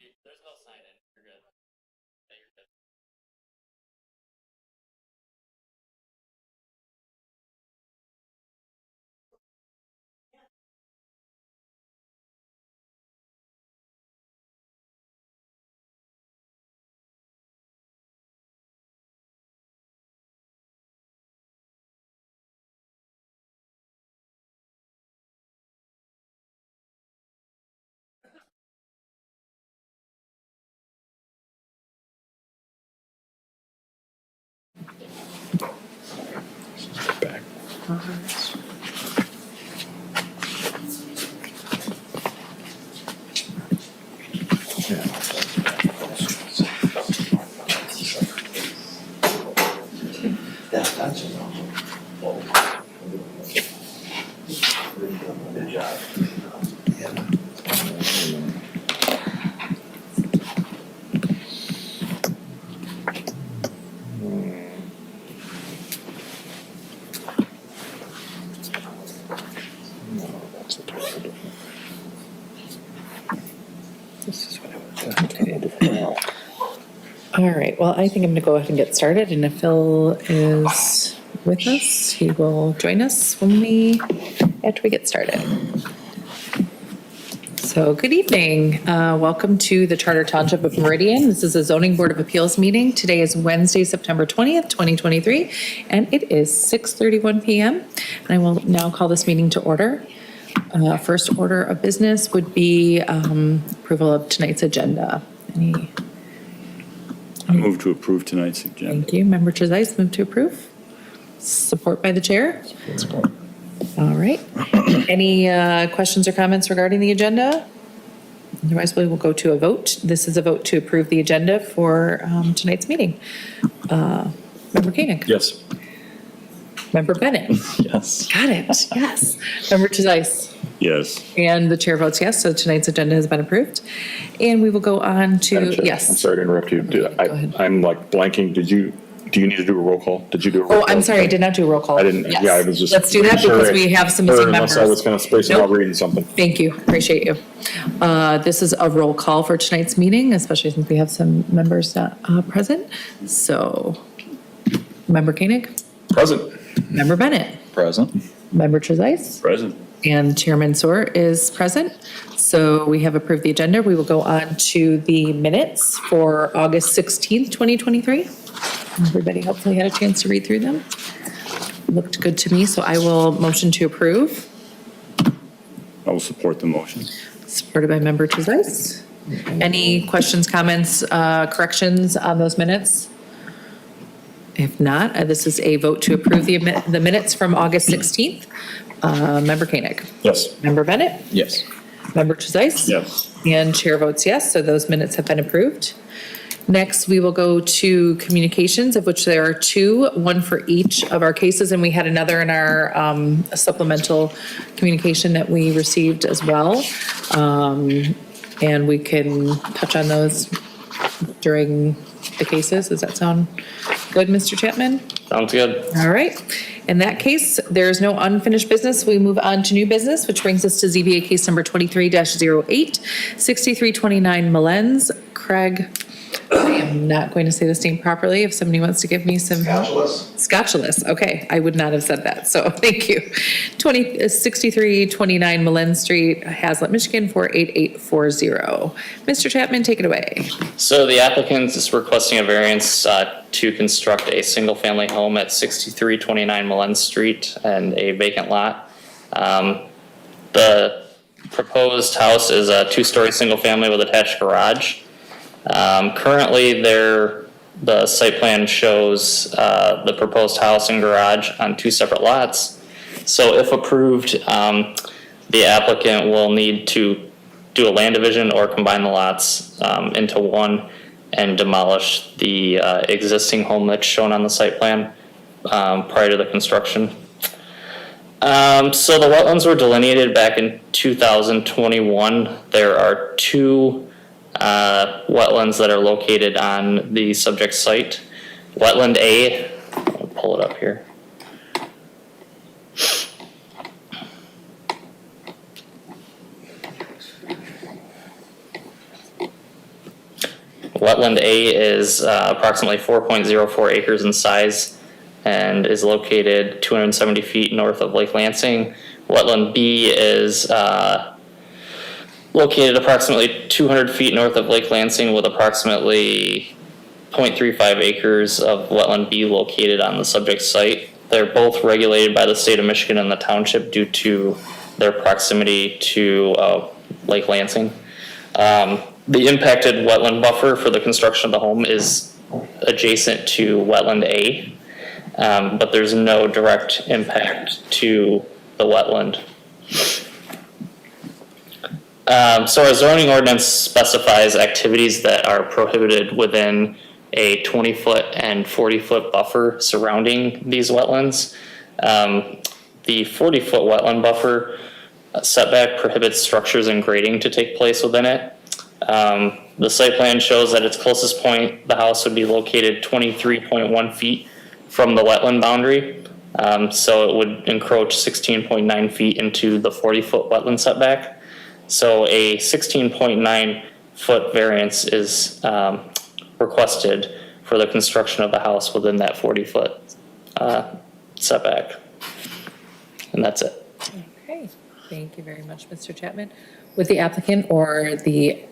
There's no sign in. You're good. Yeah, you're good. Back. Good job. All right, well, I think I'm gonna go ahead and get started, and if Phil is with us, he will join us after we get started. So, good evening. Welcome to the Charter Township of Meridian. This is a zoning board of appeals meeting. Today is Wednesday, September 20th, 2023, and it is 6:31 PM. And I will now call this meeting to order. First order of business would be approval of tonight's agenda. I move to approve tonight's agenda. Thank you. Member Trezise, move to approve. Support by the chair. All right. Any questions or comments regarding the agenda? Otherwise, we will go to a vote. This is a vote to approve the agenda for tonight's meeting. Member Koenig? Yes. Member Bennett? Yes. Got it, yes. Member Trezise? Yes. And the chair votes yes, so tonight's agenda has been approved. And we will go on to, Madam Chair, yes. I'm sorry to interrupt you. Go ahead. I'm like blanking. Do you need to do a roll call? Did you do a roll call? Oh, I'm sorry, I did not do a roll call. I didn't, Yes. yeah, I was just. Let's do that sure because we have some missing members. Unless I was going to space them out Nope. reading something. Thank you, appreciate you. This is a roll call for tonight's meeting, especially since we have some members present. So, Member Koenig, Present. Member Bennett, Present. Member Trezise, Present. and Chairman Soar is present. So we have approved the agenda. We will go on to the minutes for August 16th, 2023. Everybody hopefully had a chance to read through them. Looked good to me, so I will motion to approve. I will support the motion. Supported by Member Trezise. Any questions, comments, corrections on those minutes? If not, this is a vote to approve the minutes from August 16th. Member Koenig. Yes. Member Bennett. Yes. Member Trezise. Yes. And chair votes yes, so those minutes have been approved. Next, we will go to communications, of which there are two, one for each of our cases, and we had another in our supplemental communication that we received as well. And we can touch on those during the cases. Does that sound good, Mr. Chapman? Sounds good. All right. In that case, there's no unfinished business. We move on to new business, which brings us to ZBA case number 23-08, 6329 Mullens. Craig, I am not going to say this name properly. If somebody wants to give me some help. Scotchless. Okay. I would not have said that. So thank you. 6329 Mullens Street, Hazlet, Michigan, 48840. Mr. Chapman, take it away. So the applicant is requesting a variance to construct a single-family home at 6329 Mullens Street and a vacant lot. The proposed house is a two-story single-family with attached garage. Currently, the site plan shows the proposed house and garage on two separate lots. So if approved, the applicant will need to do a land division or combine the lots into one and demolish the existing home that's shown on the site plan prior to the construction. So the wetlands were delineated back in 2021. There are two wetlands that are located on the subject site. Wetland A, I'll pull it up here. Wetland A is approximately 4.04 acres in size and is located 270 feet north of Lake Lansing. Wetland B is located approximately 200 feet north of Lake Lansing with approximately 0.35 acres of wetland B located on the subject site. They're both regulated by the state of Michigan and the township due to their proximity to Lake Lansing. The impacted wetland buffer for the construction of the home is adjacent to wetland A, but there's no direct impact to the wetland. So our zoning ordinance specifies activities that are prohibited within a 20-foot and 40-foot buffer surrounding these wetlands. The 40-foot wetland buffer setback prohibits structures and grading to take place within it. The site plan shows that its closest point, the house would be located 23.1 feet from the wetland boundary. So it would encroach 16.9 feet into the 40-foot wetland setback. So a 16.9 foot variance is requested for the construction of the house within that 40-foot setback. And that's it. Okay, thank you very much, Mr. Chapman. Would the applicant or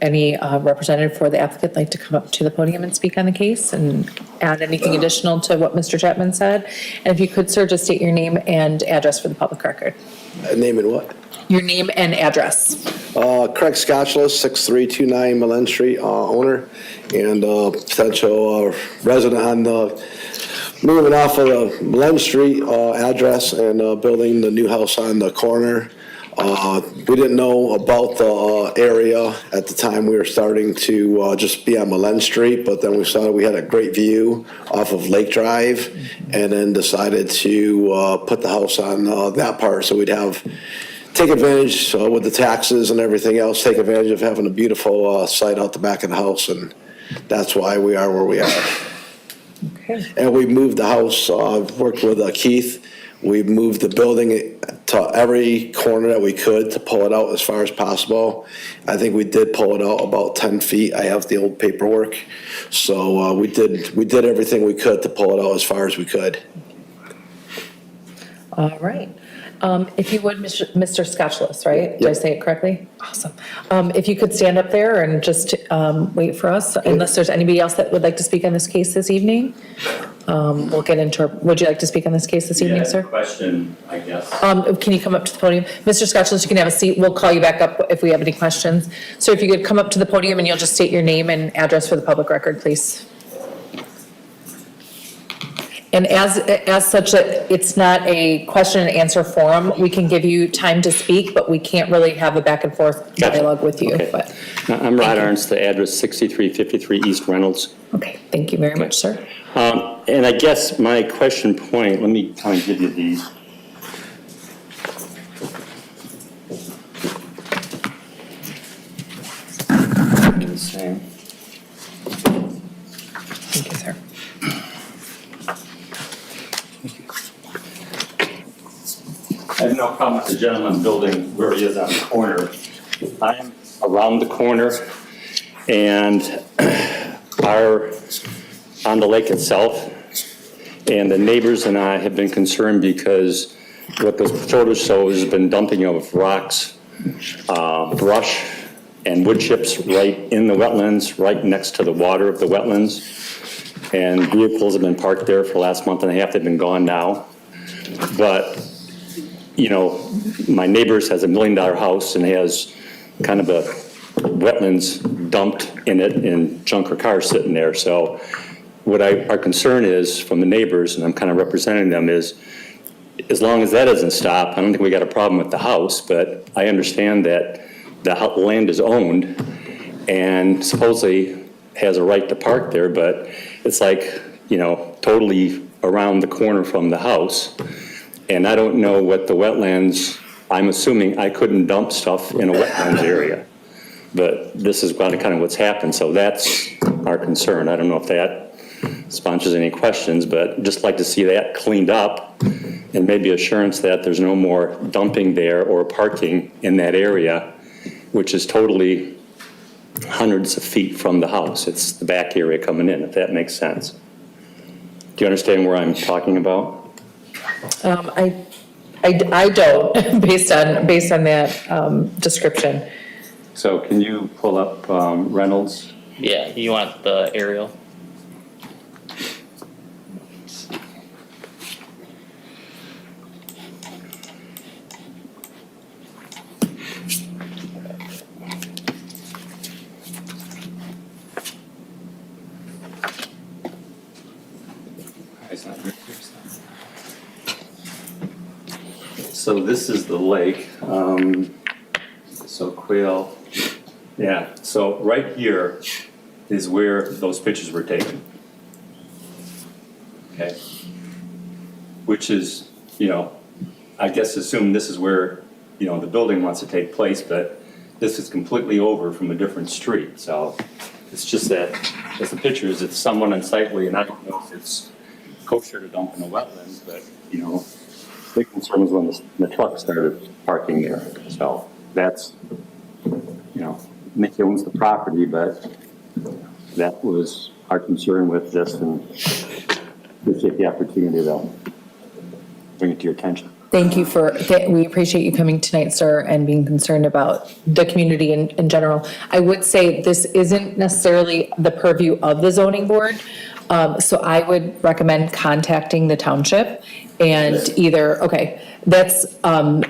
any representative for the applicant like to come up to the podium and speak on the case and add anything additional to what Mr. Chapman said? And if you could, sir, just state your name and address for the public record. Name and what? Your name and address. Craig Scotchless, 6329 Millen Street, owner and potential resident on moving off of the Millen Street address and building the new house on the corner. We didn't know about the area at the time we were starting to just be on Millen Street, but then we saw that we had a great view off of Lake Drive and then decided to put the house on that part so we'd take advantage with the taxes and everything else, take advantage of having a beautiful site out the back of the house, and that's why we are where we are. Okay. And we moved the house, I've worked with Keith, we moved the building to every corner that we could to pull it out as far as possible. I think we did pull it out about 10 feet. I have the old paperwork. So we did everything we could to pull it out as far as we could. All right. If you would, Mr. Scotchless, right? Did I say it correctly? Awesome. If you could stand up there and just wait for us, unless there's anybody else that would like to speak on this case this evening. We'll get into, would you like to speak on this case this evening, sir? Question, I guess. Can you come up to the podium? Mr. Scotchless, you can have a seat. We'll call you back up if we have any questions. So if you could come up to the podium and you'll just state your name and address for the public record, please. And as such, it's not a question and answer forum. We can give you time to speak, but we can't really have a back and forth dialogue with you. Okay. But I'm Rod Arns, the address 6353 East Reynolds. okay, thank you very much, sir. And I guess my question point, let me kind of give you these. Thank you, sir. I have no problem with the gentleman building where he is on the corner. I'm around the corner and are on the lake itself. And the neighbors and I have been concerned because what those photos show has been dumping of rocks, brush, and wood chips right in the wetlands, right next to the water of the wetlands. And vehicles have been parked there for the last month and a half. They've been gone now. But you know, my neighbor's has $1 million house and has kind of a wetlands dumped in it and junker cars sitting there. So what our concern is from the neighbors, and I'm kind of representing them, is as long as that doesn't stop, I don't think we got a problem with the house, but I understand that the land is owned and supposedly has a right to park there, but it's like, you know, totally around the corner from the house. And I don't know what the wetlands, I'm assuming I couldn't dump stuff in a wetlands area. But this is kind of what's happened, so that's our concern. I don't know if that sponsors any questions, but just like to see that cleaned up and maybe assurance that there's no more dumping there or parking in that area, which is totally hundreds of feet from the house. It's the back area coming in, if that makes sense. Do you understand where I'm talking about? I don't, based on that description. So can you pull up Reynolds? Yeah, you want the aerial? So this is the lake. So Quail, yeah. So right here is where those pictures were taken. Okay. Which is, I guess assume this is where, the building wants to take place, but this is completely over from a different street. So it's just that, as the pictures, it's somewhat unsightly, and I don't know if it's kosher to dump in the wetlands, but, big concern was when the truck started parking there. So that's, Mickey owns the property, but that was our concern with this, and appreciate the opportunity to bring it to your attention. Thank you we appreciate you coming tonight, sir, and being concerned about the community in general. I would say this isn't necessarily the purview of the zoning board, so I would recommend contacting the township and that's,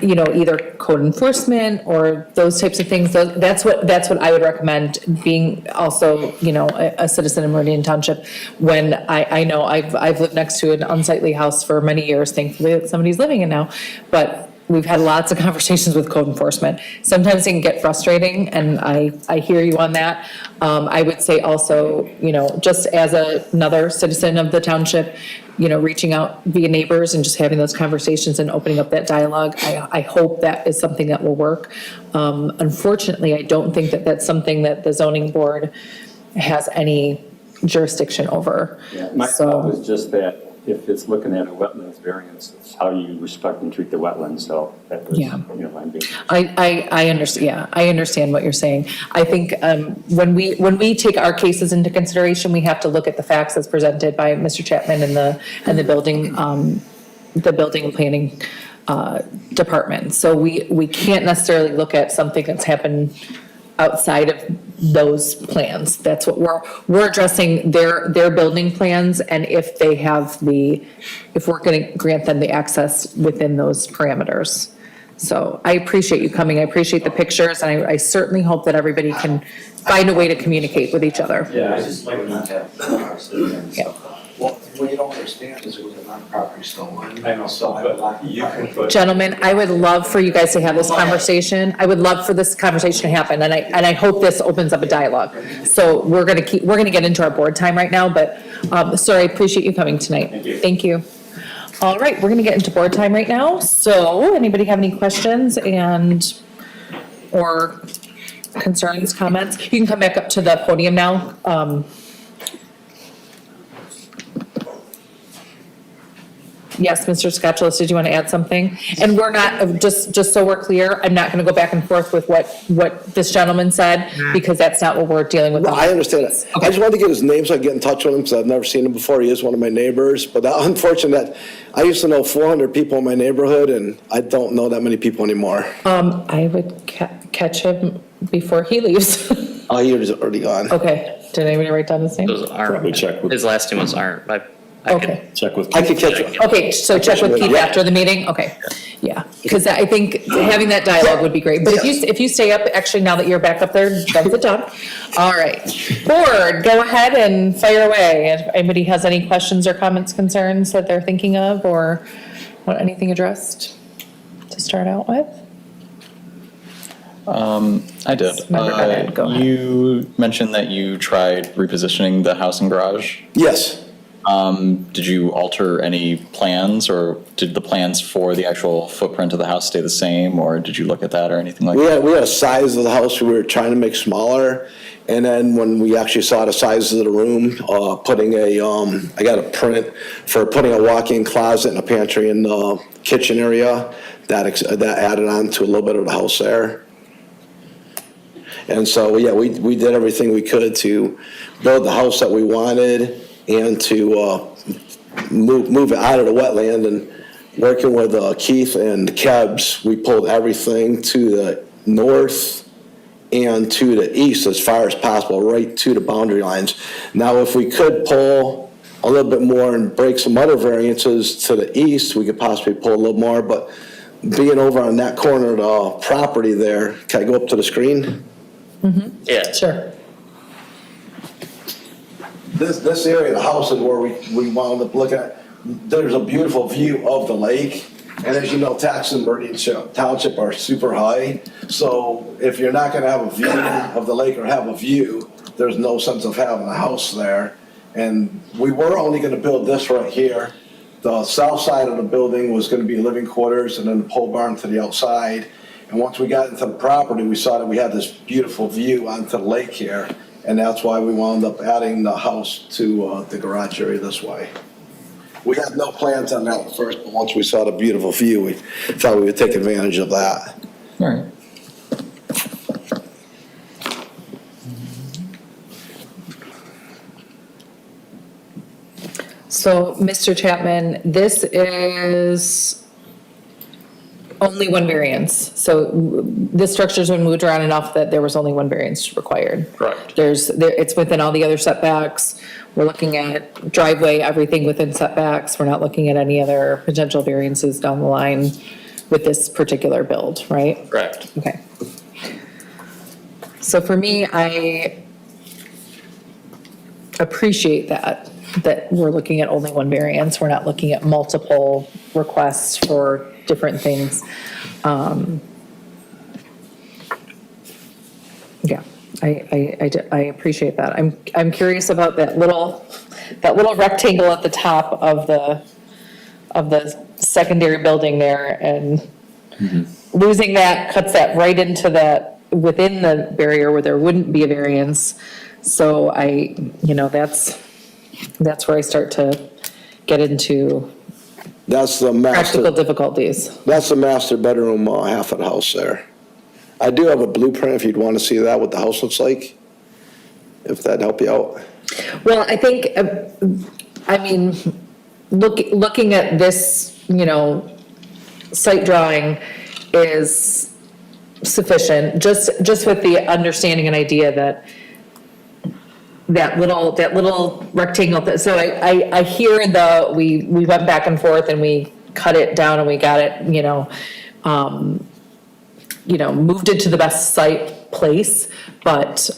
either code enforcement or those types of things. That's what I would recommend, being also, a citizen in Meridian Township. When I know I've lived next to an unsightly house for many years, thankfully that somebody's living in now, but we've had lots of conversations with code enforcement. Sometimes it can get frustrating, and I hear you on that. I would say also, just as another citizen of the township, reaching out via neighbors and just having those conversations and opening up that dialogue. I hope that is something that will work. Unfortunately, I don't think that that's something that the zoning board has any jurisdiction over. Yeah, my thought was just that if it's looking at a wetlands variance, it's how you respect and treat the wetlands. So that was, Yeah. I'm being. I understand. Yeah, I understand what you're saying. I think when we take our cases into consideration, we have to look at the facts as presented by Mr. Chapman and the building and planning department. So we can't necessarily look at something that's happened outside of those plans. That's what we're addressing, their building plans, and if we're going to grant them the access within those parameters. So I appreciate you coming. I appreciate the pictures, and I certainly hope that everybody can find a way to communicate with each other. Yeah, I just like not to have. Yeah. Well, what you don't understand is it was a non-property stolen. I know, So I would like you can put. Gentlemen, I would love for you guys to have this conversation. I would love for this conversation to happen, and I hope this opens up a dialogue. So we're gonna get into our board time right now, but, sir, I appreciate you coming tonight. Thank you. Thank you. All right, we're gonna get into board time right now. So anybody have any questions or concerns, comments? You can come back up to the podium now. Yes, Mr. Scotchalis, did you want to add something? And we're not, just so we're clear, I'm not going to go back and forth with what this gentleman said, because that's not what we're dealing with. No, I understand it. I just wanted to get his name so I can get in touch with him, because I've never seen him before. He is one of my neighbors, but unfortunate, I used to know 400 people in my neighborhood, and I don't know that many people anymore. I would catch him before he leaves. Oh, he was already gone. Okay, did anybody write down his name? Those aren't. Probably check with- His last name was Aren't. I could- Okay. Check with. I could catch him. Okay, so check with Keith after the meeting? Okay, yeah, because I think having that dialogue would be great. But if you stay up, actually, now that you're back up there, that's good job. All right. Board, go ahead and fire away. If anybody has any questions or comments, concerns that they're thinking of, or want anything addressed to start out with? I did. Member Bennett, go ahead. You mentioned that you tried repositioning the house and garage. Yes. Did you alter any plans, or did the plans for the actual footprint of the house stay the same, or did you look at that or anything like that? We had a size of the house we were trying to make smaller, and then when we actually saw the size of the room, I got a print for putting a walk-in closet and a pantry in the kitchen area, that added on to a little bit of the house there. And so, yeah, we did everything we could to build the house that we wanted and to move it out of the wetland. And working with Keith and Kebs, we pulled everything to the north and to the east as far as possible, right to the boundary lines. Now, if we could pull a little bit more and break some other variances to the east, we could possibly pull a little more, but being over on that corner of the property there, can I go up to the screen? Yeah. Sure. This area of the house is where we wound up looking at. There's a beautiful view of the lake, and as you know, tax and Meridian Township are super high. So if you're not gonna have a view of the lake or have a view, there's no sense of having a house there. And we were only gonna build this right here. The south side of the building was gonna be living quarters and then the pole barn to the outside. And once we got into the property, we saw that we had this beautiful view onto the lake here. And that's why we wound up adding the house to the garage area this way. We had no plans on that at first, but once we saw the beautiful view, we thought we would take advantage of that. All right. So, Mr. Chapman, this is only one variance. So this structure's been moved around enough that there was only one variance required. Correct. It's within all the other setbacks. We're looking at driveway, everything within setbacks. We're not looking at any other potential variances down the line with this particular build, right? Correct. Okay. So for me, I appreciate that we're looking at only one variance. We're not looking at multiple requests for different things. Yeah, I appreciate that. I'm curious about that little rectangle at the top of the secondary building there, and losing that cuts that right into that within the barrier where there wouldn't be a variance. So that's where I start to get into That's the practical master, difficulties. that's the master bedroom, half of the house there. I do have a blueprint if you'd want to see that, what the house looks like, if that'd help you out. Well, I think, looking at this, site drawing is sufficient, just with the understanding and idea that little rectangle, so I hear we went back and forth and we cut it down and we got it, moved it to the best site place, but,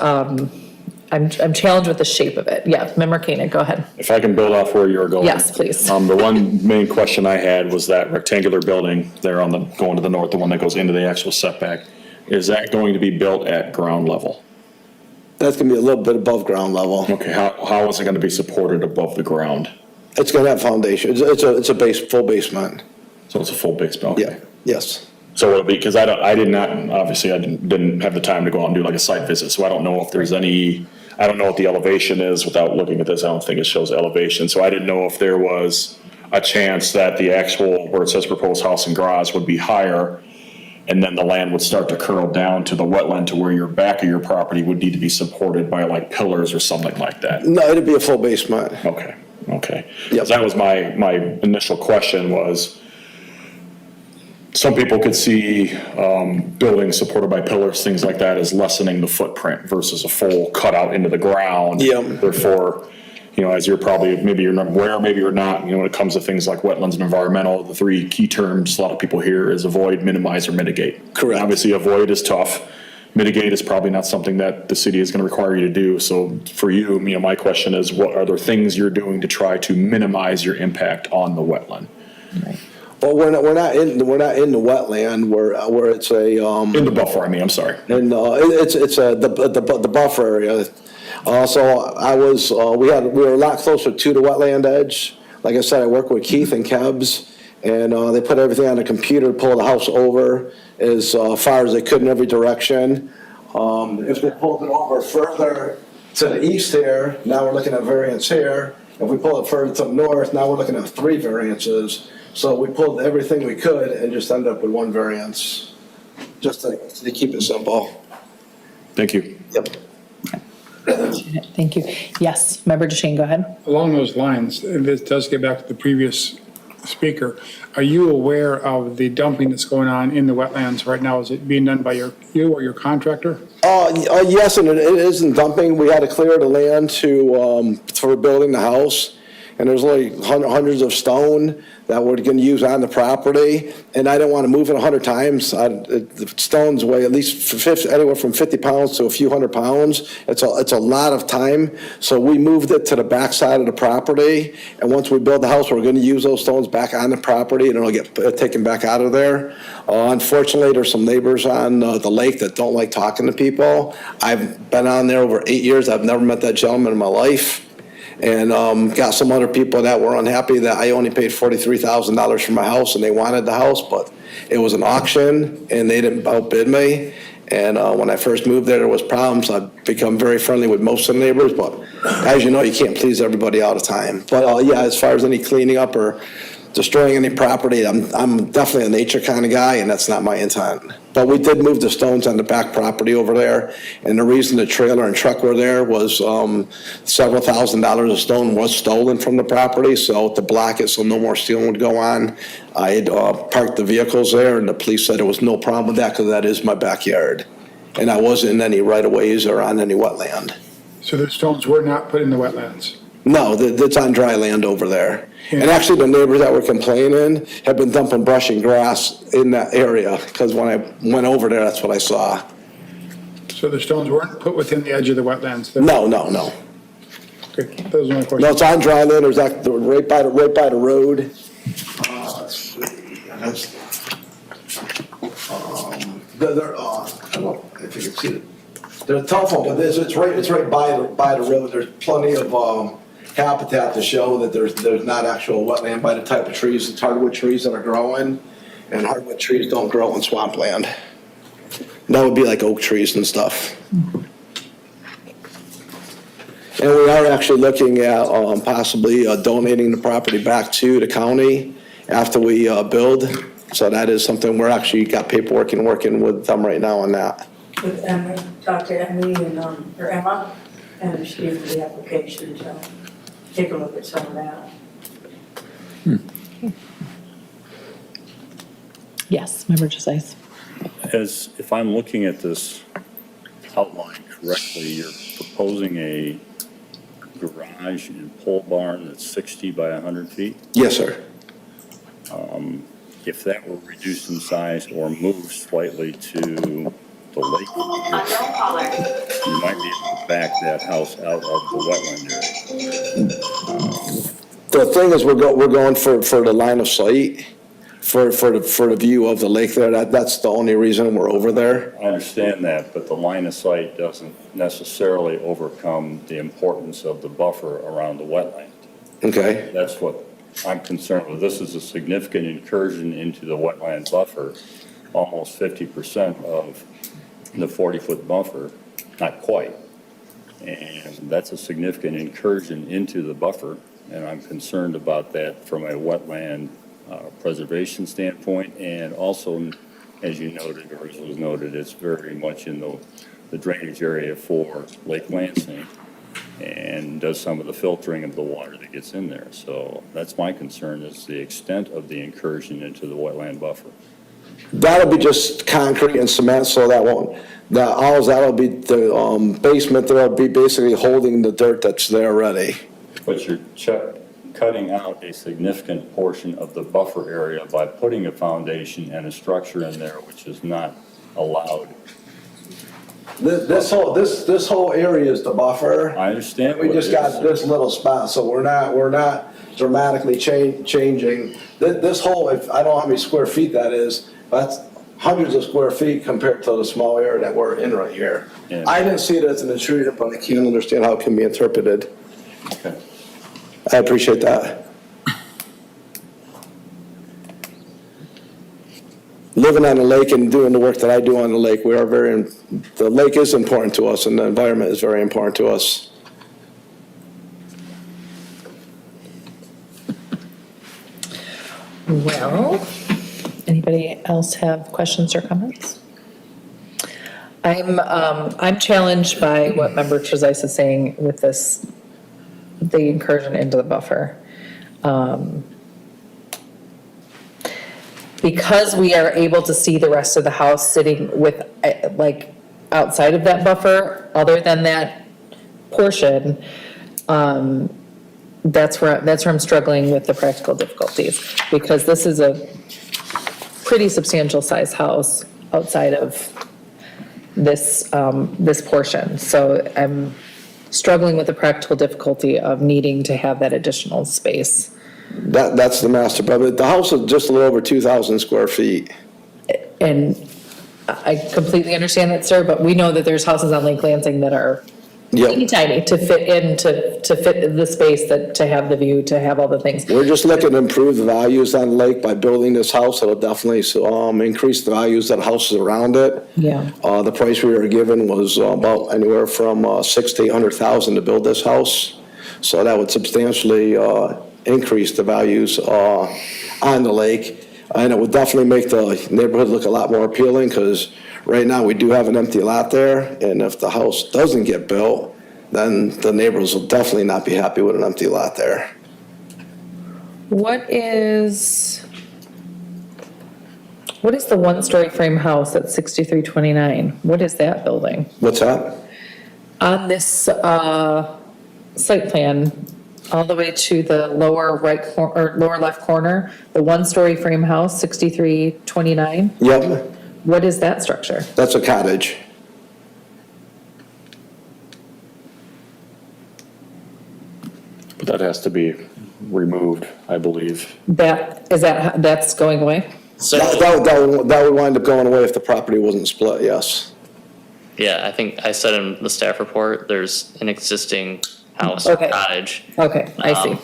I'm challenged with the shape of it. Yeah, Member Koenig, go ahead. If I can build off where you're going. Yes, please. The one main question I had was that rectangular building there going to the north, the one that goes into the actual setback. Is that going to be built at ground level? That's gonna be a little bit above ground level. Okay, how is it going to be supported above the ground? It's gonna have foundation, it's a full basement. So it's a full basement, okay. Yeah, yes. So it'll be, because I didn't have the time to go out and do like a site visit, so I don't know if there's any, I don't know what the elevation is without looking at this. I don't think it shows elevation, so I didn't know if there was a chance that the actual, where it says proposed house and garage would be higher, and then the land would start to curl down to the wetland to where your back of your property would need to be supported by like pillars or something like that. No, it'd be a full basement. Okay. Yep. Because that was my initial question was, some people could see buildings supported by pillars, things like that, as lessening the footprint versus a full cutout into the ground. Yeah. Therefore, as you're probably, maybe you're not aware, maybe you're not, when it comes to things like wetlands and environmental, the three key terms a lot of people hear is avoid, minimize, or mitigate. Correct. Obviously, avoid is tough. Mitigate is probably not something that the city is going to require you to do. So for you, my question is, what are there things you're doing to try to minimize your impact on the wetland? But we're not in the wetland, where it's a, In the buffer, I'm sorry. and it's the buffer area. So we were a lot closer to the wetland edge. Like I said, I work with Keith and Kebs, and they put everything on the computer to pull the house over as far as they could in every direction. If they pulled it over further to the east here, now we're looking at variance here. If we pull it further to the north, now we're looking at 3 variances. So we pulled everything we could and just ended up with 1 variance, just to keep it simple. Thank you. Yep. Thank you. Yes, Member DeShane, go ahead. Along those lines, and this does get back to the previous speaker, are you aware of the dumping that's going on in the wetlands right now? Is it being done by you or your contractor? Yes, and it isn't dumping. We had to clear the land for building the house, and there's like hundreds of stone that we're going to use on the property, and I didn't want to move it 100 times. The stones weigh at least anywhere from 50 pounds to a few hundred pounds. It's a lot of time, so we moved it to the back side of the property, and once we build the house, we're going to use those stones back on the property, and it'll get taken back out of there. Unfortunately, there's some neighbors on the lake that don't like talking to people. I've been on there over 8 years. I've never met that gentleman in my life. And got some other people that were unhappy that I only paid $43,000 for my house, and they wanted the house, but it was an auction, and they didn't outbid me. And when I first moved there was problems. I've become very friendly with most of the neighbors, but as you know, you can't please everybody all the time. But yeah, as far as any cleaning up or destroying any property, I'm definitely a nature kind of guy, and that's not my intent. But we did move the stones on the back property over there, and the reason the trailer and truck were there was several $1,000s of stone was stolen from the property, so to block it so no more stealing would go on, I had parked the vehicles there, and the police said there was no problem with that because that is my backyard, and I wasn't in any right-of-ways or on any wetland. So the stones were not put in the wetlands? No, it's on dry land over there. And actually, the neighbors that were complaining have been dumping brush and grass in that area, because when I went over there, that's what I saw. So the stones weren't put within the edge of the wetlands? No. Okay, those are my questions. No, it's on dry land, there's that, right by the road. Let's see, that's, I don't know if you can see it. There's a telephone, but it's right by the road. There's plenty of habitat to show that there's not actual wetland by the type of trees. It's hardwood trees that are growing, and hardwood trees don't grow in swampland. That would be like oak trees and stuff. And we are actually looking at possibly donating the property back to the county after we build. So that is something we're actually got paperwork and working with them right now on that. With Emily, Dr. Emily and, or Emma, and she gave me the application to take a look at some of that. Yes, Member DeSice. As, if I'm looking at this outline correctly, you're proposing a garage and pole barn that's 60 by 100 feet? Yes, sir. If that were reduced in size or moved slightly to the lake, you might be able to back that house out of the wetland area. The thing is, we're going for the line of sight, for the view of the lake there. That's the only reason we're over there. I understand that, but the line of sight doesn't necessarily overcome the importance of the buffer around the wetland. Okay. That's what I'm concerned with. This is a significant incursion into the wetland buffer, almost 50% of the 40-foot buffer, not quite. And that's a significant incursion into the buffer, and I'm concerned about that from a wetland preservation standpoint. And also, as you noted, or as was noted, it's very much in the drainage area for Lake Lansing and does some of the filtering of the water that gets in there. So that's my concern, is the extent of the incursion into the wetland buffer. That'll be just concrete and cement, so that'll be the basement. That'll be basically holding the dirt that's there already. But you're cutting out a significant portion of the buffer area by putting a foundation and a structure in there which is not allowed. This whole area is the buffer. I understand. We just got this little spot, so we're not dramatically changing. This whole, if I don't know how many square feet that is, that's hundreds of square feet compared to the small area that we're in right here. Yeah. I didn't see it as an intrusion, but I can't understand how it can be interpreted. Okay. I appreciate that. Living on the lake and doing the work that I do on the lake, the lake is important to us, and the environment is very important to us. Well, anybody else have questions or comments? I'm challenged by what Member Trezise is saying with this, the incursion into the buffer. Because we are able to see the rest of the house sitting with, like, outside of that buffer, other than that portion, that's where I'm struggling with the practical difficulties, because this is a pretty substantial size house outside of this, this portion. So I'm struggling with the practical difficulty of needing to have that additional space. That's the master bedroom. The house is just a little over 2,000 square feet. And I completely understand that, sir, but we know that there's houses on Lake Lansing that are teeny Yep. tiny to fit in, to fit the space, that, to have the view, to have all the things. We're just looking to improve the values on the lake by building this house. It'll definitely increase the values of the houses around it. Yeah. The price we were given was about anywhere from $600,000 to $800,000 to build this house. So that would substantially increase the values on the lake. And it would definitely make the neighborhood look a lot more appealing, because right now we do have an empty lot there. And if the house doesn't get built, then the neighbors will definitely not be happy with an empty lot there. What is the one-story frame house at 6329? What is that building? What's that? On this site plan, all the way to the lower right or lower left corner, the one-story frame house, 6329, Yep, what is that structure? that's a cottage. But that has to be removed, I believe. That's going away? So, That would wind up going away if the property wasn't split, yes. yeah, I think I said in the staff report, there's an existing house, Okay. cottage. Okay, I see.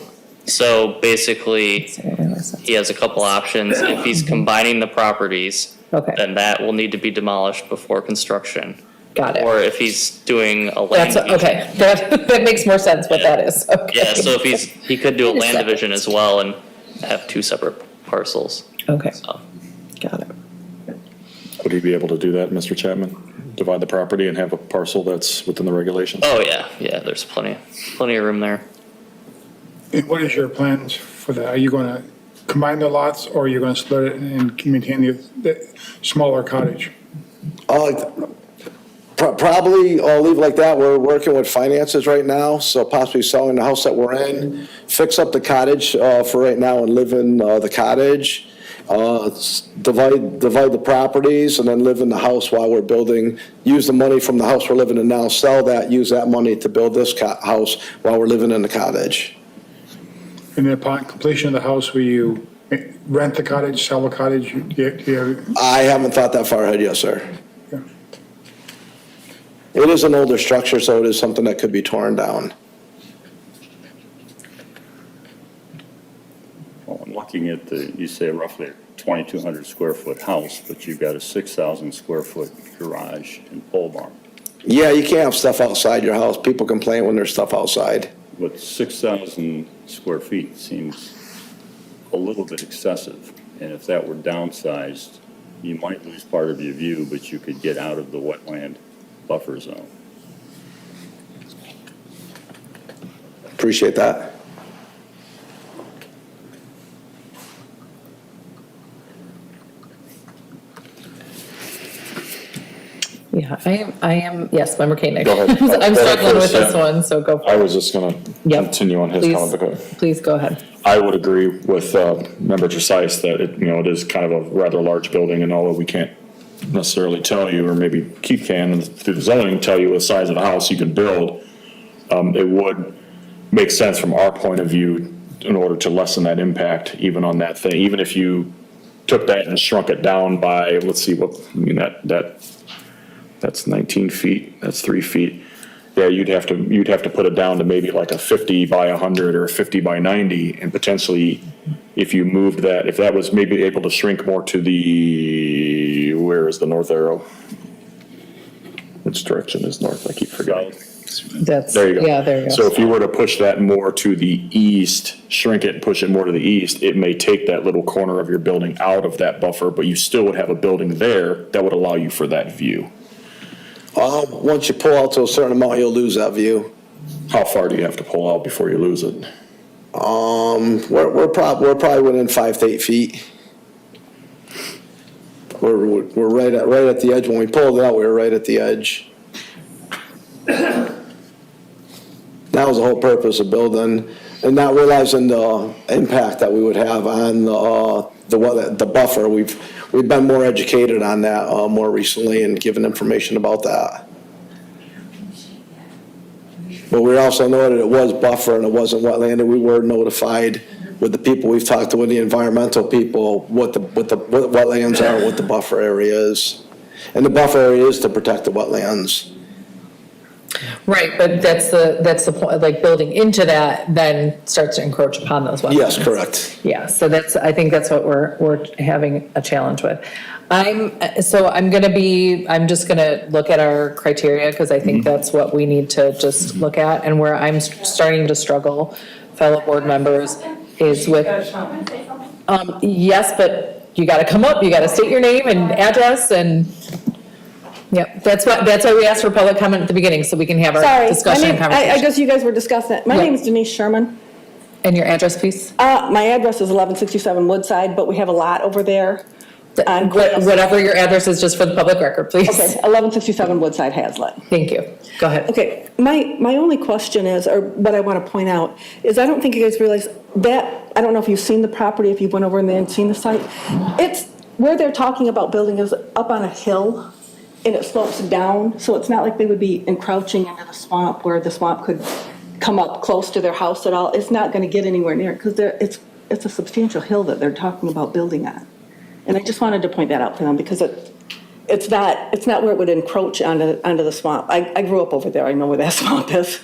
So basically, he has a couple options. If he's combining the properties, Okay. then that will need to be demolished before construction. Got it. Or if he's doing a land That's, division. okay, that makes more sense what that is, okay. Yeah, so if he could do a Wait a land second. division as well and have two separate parcels. Okay, So, got it. Would he be able to do that, Mr. Chapman? Divide the property and have a parcel that's within the regulations? oh, yeah, there's plenty of room there. And what is your plans for that? Are you going to combine the lots, or are you going to split it and maintain the smaller cottage? Probably I'll leave it like that. We're working with finances right now, so possibly selling the house that we're in, fix up the cottage for right now and live in the cottage. Divide the properties and then live in the house while we're building, use the money from the house we're living in now, sell that, use that money to build this house while we're living in the cottage. And then upon completion of the house, will you rent the cottage, sell the cottage? I haven't thought that far ahead yet, sir. Yeah. It is an older structure, so it is something that could be torn down. Well, I'm looking at you say roughly a 2,200 square foot house, but you've got a 6,000 square foot garage and pole barn. Yeah, you can't have stuff outside your house. People complain when there's stuff outside. But 6,000 square feet seems a little bit excessive. And if that were downsized, you might lose part of your view, but you could get out of the wetland buffer zone. Appreciate that. Yeah, I am, yes, Member Koenig. Go ahead. I'm Go ahead struggling with first, this yeah. one, so go for I it. was just gonna Yep. continue on his Please. comment, because Please go ahead. I would agree with Member Trezise that it is kind of a rather large building, and although we can't necessarily tell you, or maybe Keith can, through the zoning, tell you the size of the house you can build, it would make sense from our point of view in order to lessen that impact even on that thing. Even if you took that and shrunk it down by, let's see, that's 19 feet, that's 3 feet. Yeah, you'd have to put it down to maybe like a 50 by 100 or a 50 by 90, and potentially, if you moved that, if that was maybe able to shrink more to where is the north arrow? Which direction is north? I keep forgetting. That's, There you go. yeah, there you go. So if you were to push that more to the east, shrink it and push it more to the east, it may take that little corner of your building out of that buffer, but you still would have a building there that would allow you for that view. Once you pull out to a certain amount, you'll lose that view. How far do you have to pull out before you lose it? We're probably within 5 to 8 feet. We're right at the edge. When we pulled it out, we were right at the edge. That was the whole purpose of building, and not realizing the impact that we would have on the buffer. We've been more educated on that more recently and given information about that. But we also know that it was buffer and it wasn't wetland, and we were notified with the people we've talked to, with the environmental people, what wetlands are, what the buffer area is. And the buffer area is to protect the wetlands. Right, but that's the point, like building into that then starts to encroach upon those wetlands. Yes, correct. Yeah, so I think that's what we're having a challenge with. I'm just gonna look at our criteria, because I think that's what we need to just look at, and where I'm starting to struggle, fellow board members, is with, yes, but you gotta come up, you gotta state your name and address, and, yep, that's why we asked for public comment at the beginning, so we can have our Sorry, discussion and I conversation. guess you guys were discussing it. My Yeah. name is Denise Sherman. And your address, please? My address is 1167 Woodside, but we have a lot over there. on Whatever your address is, just for the public record, please. Okay, 1167 Woodside Hazlet. Thank you. Go ahead. Okay, my only question is, or what I want to point out, is I don't think you guys realize that, I don't know if you've seen the property, if you went over there and seen the site. It's, where they're talking about building is up on a hill, and it slopes down, so it's not like they would be encroaching into the swamp where the swamp could come up close to their house at all. It's not going to get anywhere near it, because it's a substantial hill that they're talking about building on. And I just wanted to point that out to them, because it's not where it would encroach onto the swamp. I grew up over there, I know where that swamp is.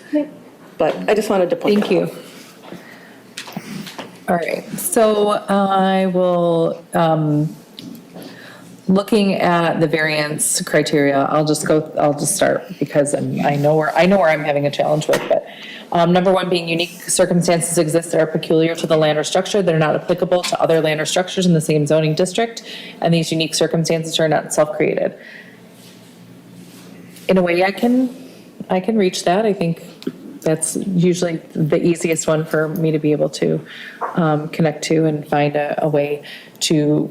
But I just wanted to point that out. Thank you. All right, so I will, looking at the variance criteria, I'll just start, because I know where I'm having a challenge with, but number one being unique circumstances exist that are peculiar to the land or structure that are not applicable to other land or structures in the same zoning district, and these unique circumstances are not self-created. In a way, I can reach that. I think that's usually the easiest one for me to be able to connect to and find a way to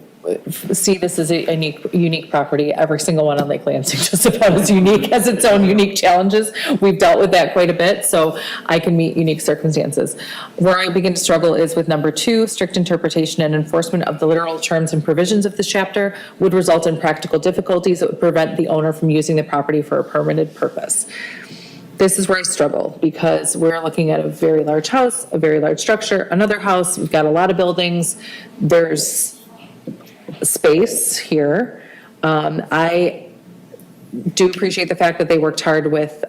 see this as a unique property. Every single one on Lake Lansing just about as unique, has its own unique challenges. We've dealt with that quite a bit, so I can meet unique circumstances. Where I begin to struggle is with number two, strict interpretation and enforcement of the literal terms and provisions of this chapter would result in practical difficulties that would prevent the owner from using the property for a permitted purpose. This is where I struggle, because we're looking at a very large house, a very large structure, another house, we've got a lot of buildings, there's space here. I do appreciate the fact that they worked hard with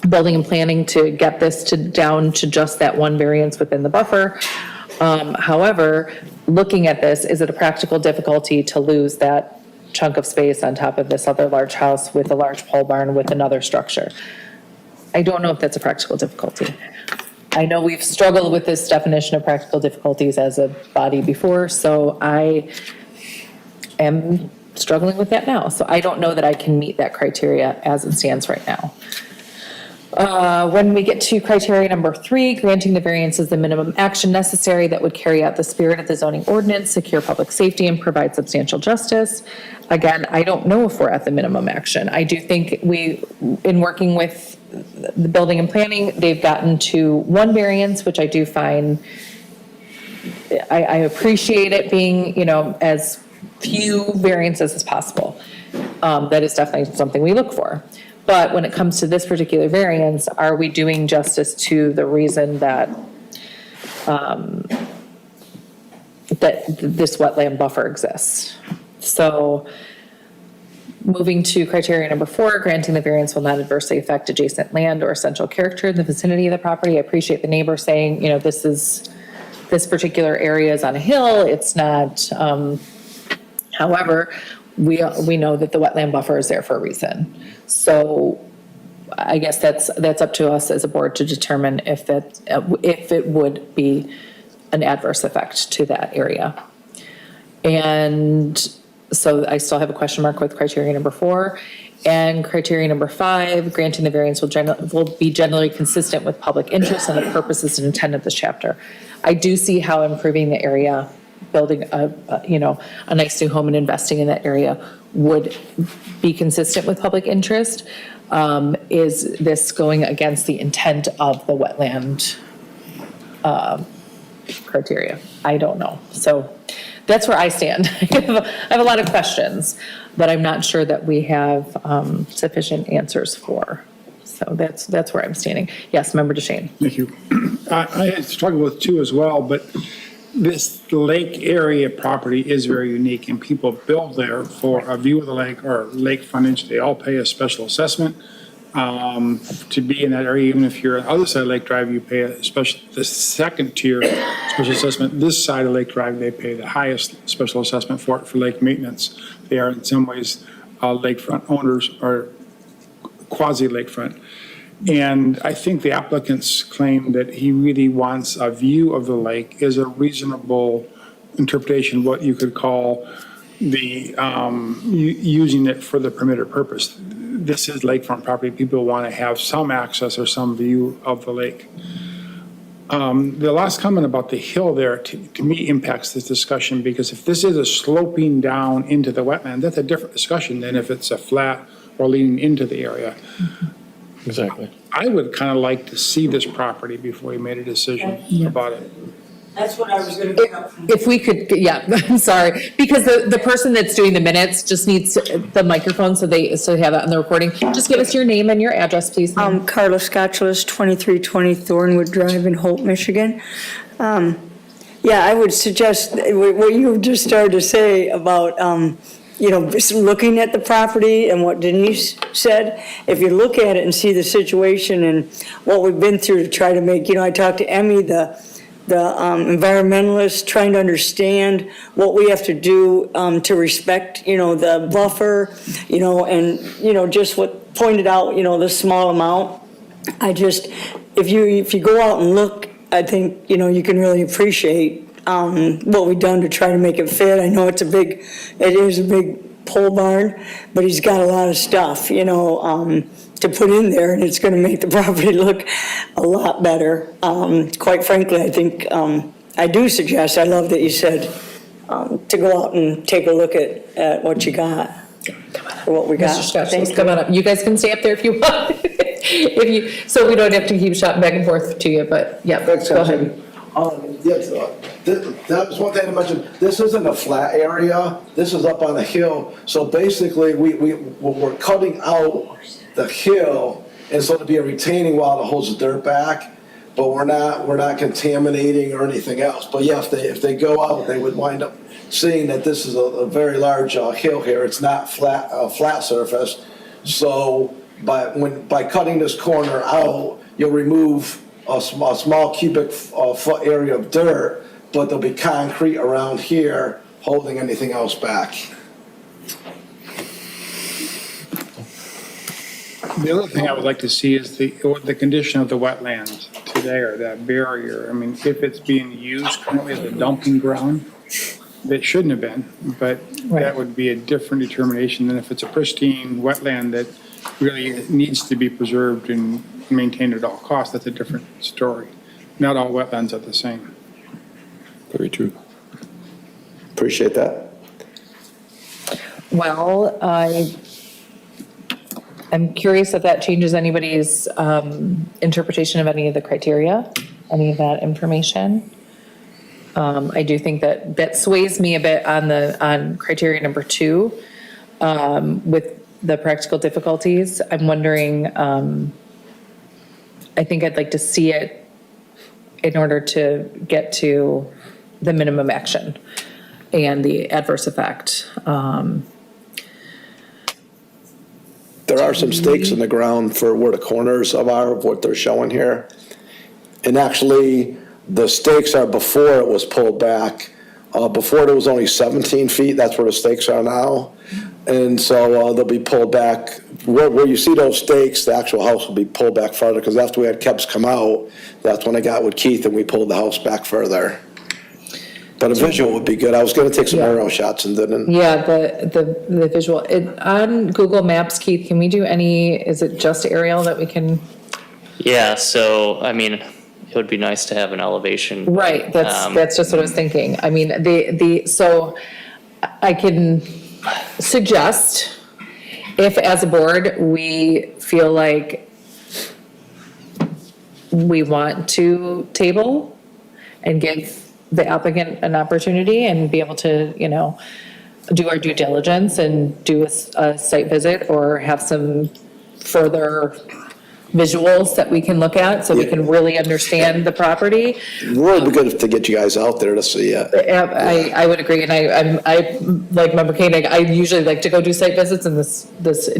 building and planning to get this down to just that one variance within the buffer. However, looking at this, is it a practical difficulty to lose that chunk of space on top of this other large house with a large pole barn with another structure? I don't know if that's a practical difficulty. I know we've struggled with this definition of practical difficulties as a body before, so I am struggling with that now. So I don't know that I can meet that criteria as it stands right now. When we get to criteria number three, granting the variance is the minimum action necessary that would carry out the spirit of the zoning ordinance, secure public safety, and provide substantial justice. Again, I don't know if we're at the minimum action. I do think in working with the building and planning, they've gotten to one variance, which I do find, I appreciate it being, as few variances as possible. That is definitely something we look for. But when it comes to this particular variance, are we doing justice to the reason that this wetland buffer exists? So moving to criteria number four, granting the variance will not adversely affect adjacent land or essential character in the vicinity of the property. I appreciate the neighbor saying, this particular area is on a hill, it's not, however, we know that the wetland buffer is there for a reason. So I guess that's up to us as a board to determine if it would be an adverse effect to that area. And so I still have a question mark with criteria number four. And criteria number 5, granting the variance will be generally consistent with public interest and the purposes and intent of this chapter. I do see how improving the area, building a nice new home and investing in that area would be consistent with public interest. Is this going against the intent of the wetland criteria? I don't know. So that's where I stand. I have a lot of questions that I'm not sure that we have sufficient answers for. So that's where I'm standing. Yes, Member DeShane. Thank you. I had struggled with 2 as well, but this lake area property is very unique, and people build there for a view of the lake or lake frontage. They all pay a special assessment to be in that area. Even if you're on the other side of Lake Drive, you pay the second tier special assessment. This side of Lake Drive, they pay the highest special assessment for lake maintenance. They are in some ways lakefront owners or quasi-lakefront. And I think the applicant's claim that he really wants a view of the lake is a reasonable interpretation of what you could call the using it for the permitted purpose. This is lakefront property. People want to have some access or some view of the lake. The last comment about the hill there, to me, impacts this discussion, because if this is a sloping down into the wetland, that's a different discussion than if it's a flat or leaning into the area. Exactly. I would kind of like to see this property before we made a decision about it. That's what I was gonna bring up. If we could, yeah, I'm sorry, because the person that's doing the minutes just needs the microphone so they have that on the recording. Just give us your name and your address, please. Carla Scotchless, 2320 Thornwood Drive in Hope, Michigan. Yeah, I would suggest what you just started to say about, just looking at the property and what Denise said. If you look at it and see the situation and what we've been through to try to make, I talked to Emmy, the environmentalist, trying to understand what we have to do to respect, the buffer, and, just what pointed out, the small amount. If you go out and look, I think, you can really appreciate what we've done to try to make it fit. I know it is a big pole barn, but he's got a lot of stuff, to put in there, and it's going to make the property look a lot better. Quite frankly, I think, I do suggest, I love that you said, to go out and take a look at what you got, or what we got. Mr. Scott, come on up. You guys can stay up there if you want. So we don't have to keep shouting back and forth to you, but yeah, Thanks, go ahead. Yes, that was one thing to mention. This isn't a flat area. This is up on a hill. So basically, we're cutting out the hill, and so to be a retaining wall that holds the dirt back, but we're not contaminating or anything else. But yeah, if they go out, they would wind up seeing that this is a very large hill here. It's not flat surface. So by cutting this corner out, you'll remove a small cubic foot area of dirt, but there'll be concrete around here holding anything else back. The other thing I would like to see is the condition of the wetlands today, or that barrier. I mean, if it's being used currently as a dumping ground, that shouldn't have been, but that would be a different determination than if it's a pristine wetland that really needs to be preserved and maintained at all costs. That's a different story. Not all wetlands are the same. Very true. Appreciate that. Well, I'm curious if that changes anybody's interpretation of any of the criteria, any of that information. I do think that sways me a bit on criteria number 2 with the practical difficulties. I'm wondering, I think I'd like to see it in order to get to the minimum action and the adverse effect. There are some stakes in the ground for where the corners of what they're showing here. And actually, the stakes are before it was pulled back. Before it was only 17 feet, that's where the stakes are now. And so they'll be pulled back. Where you see those stakes, the actual house will be pulled back further, because after we had Kebs come out, that's when I got with Keith and we pulled the house back further. But a visual would be good. I was gonna take some Yeah. aerial shots and didn't. Yeah, the visual, on Google Maps, Keith, can we do any, is it just aerial that we can? Yeah, so, I mean, it would be nice to have an elevation. Right, that's just what I was thinking. I mean, so I can suggest, if as a board, we feel like we want to table and give the applicant an opportunity and be able to, do our due diligence and do a site visit or have some further visuals that we can look at so we can really understand the property. It would be good to get you guys out there to see it. I would agree, and I like Member Koenig, I usually like to go do site visits, and this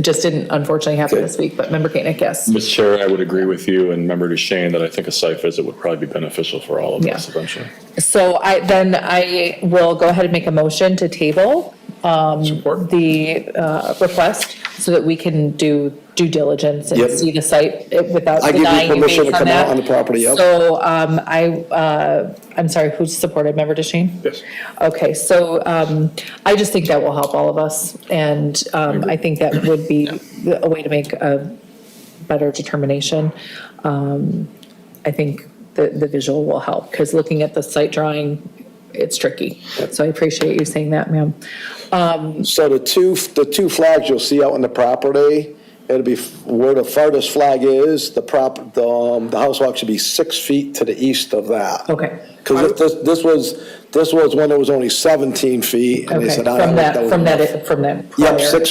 just didn't unfortunately happen this week, but Member Koenig, yes. Mr. Chair, I would agree with you and Member Duchesne that I think a site visit would probably be beneficial for all of us eventually. So I will go ahead and make a motion to table the request so that we can do due diligence and Yep. see the site without I give you denying you permission to based on come out that. on the property, yep. So I'm sorry, who supported, Member Duchesne? Yes. Okay, so I just think that will help all of us, and I think that would be a way to make a better determination. I think the visual will help, because looking at the site drawing, it's tricky. So I appreciate you saying that, ma'am. So the two flags you'll see out on the property, it'll be where the farthest flag is, the house will actually be 6 feet to the east of that. Okay. Because this was when it was only 17 feet, and they Okay, said, from that. Yep, prior.